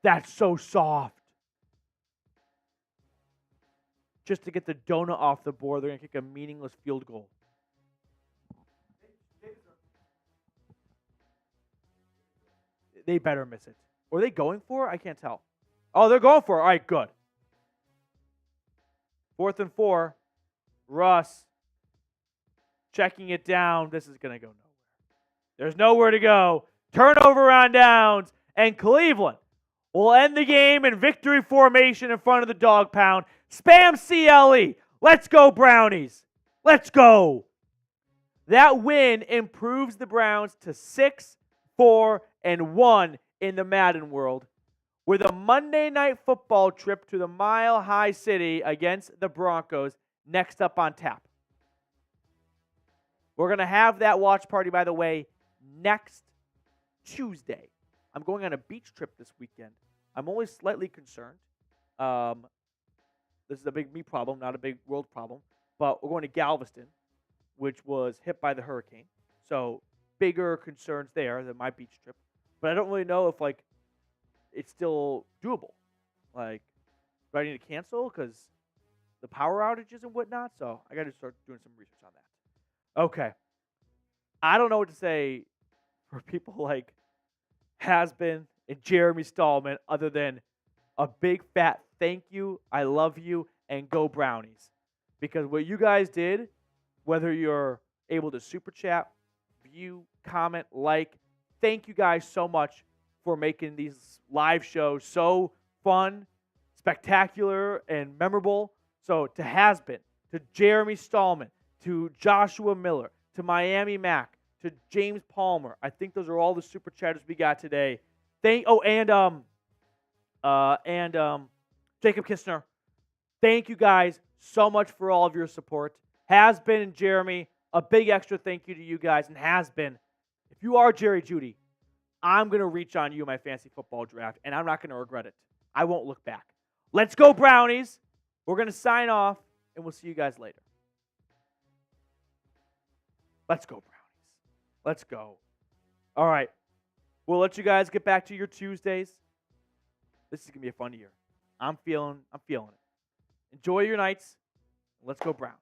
That's so soft. just to get the donut off the board. They're going to kick a meaningless field goal. They better miss it. Or are they going for it? I can't tell. Oh, they're going for it. All right, good. 4th and 4. Russ checking it down. This is going to go nowhere. There's nowhere to go. Turnover on downs. And Cleveland will end the game in victory formation in front of the Dawg Pound. Spam CLE. Let's go, Brownies. Let's go. That win improves the Browns to 6-4-1 in the Madden world, with a Monday Night Football trip to the Mile High City against the Broncos next up on tap. We're going to have that watch party, by the way, next Tuesday. I'm going on a beach trip this weekend. I'm only slightly concerned. This is a big me problem, not a big world problem. But we're going to Galveston, which was hit by the hurricane. So bigger concerns there than my beach trip. But I don't really know if, it's still doable. Do I need to cancel because the power outages and whatnot? So I got to start doing some research on that. Okay. I don't know what to say for people like Has-Been and Jeremy Stallman other than a big fat thank you, I love you, and go Brownies. Because what you guys did, whether you're able to super chat, view, comment, like, thank you guys so much for making these live shows so fun, spectacular, and memorable. So to Has-Been, to Jeremy Stallman, to Joshua Miller, to Miami Mac, to James Palmer. I think those are all the super chatters we got today. And Jacob Kistner. Thank you guys so much for all of your support. Has-Been and Jeremy, a big extra thank you to you guys. And Has-Been, if you are Jerry Jeudy, I'm going to reach on you in my fantasy football draft, and I'm not going to regret it. I won't look back. Let's go, Brownies. We're going to sign off, and we'll see you guys later. Let's go, Brownies. Let's go. All right. We'll let you guys get back to your Tuesdays. This is going to be a fun year. I'm feeling it. Enjoy your nights. Let's go, Browns.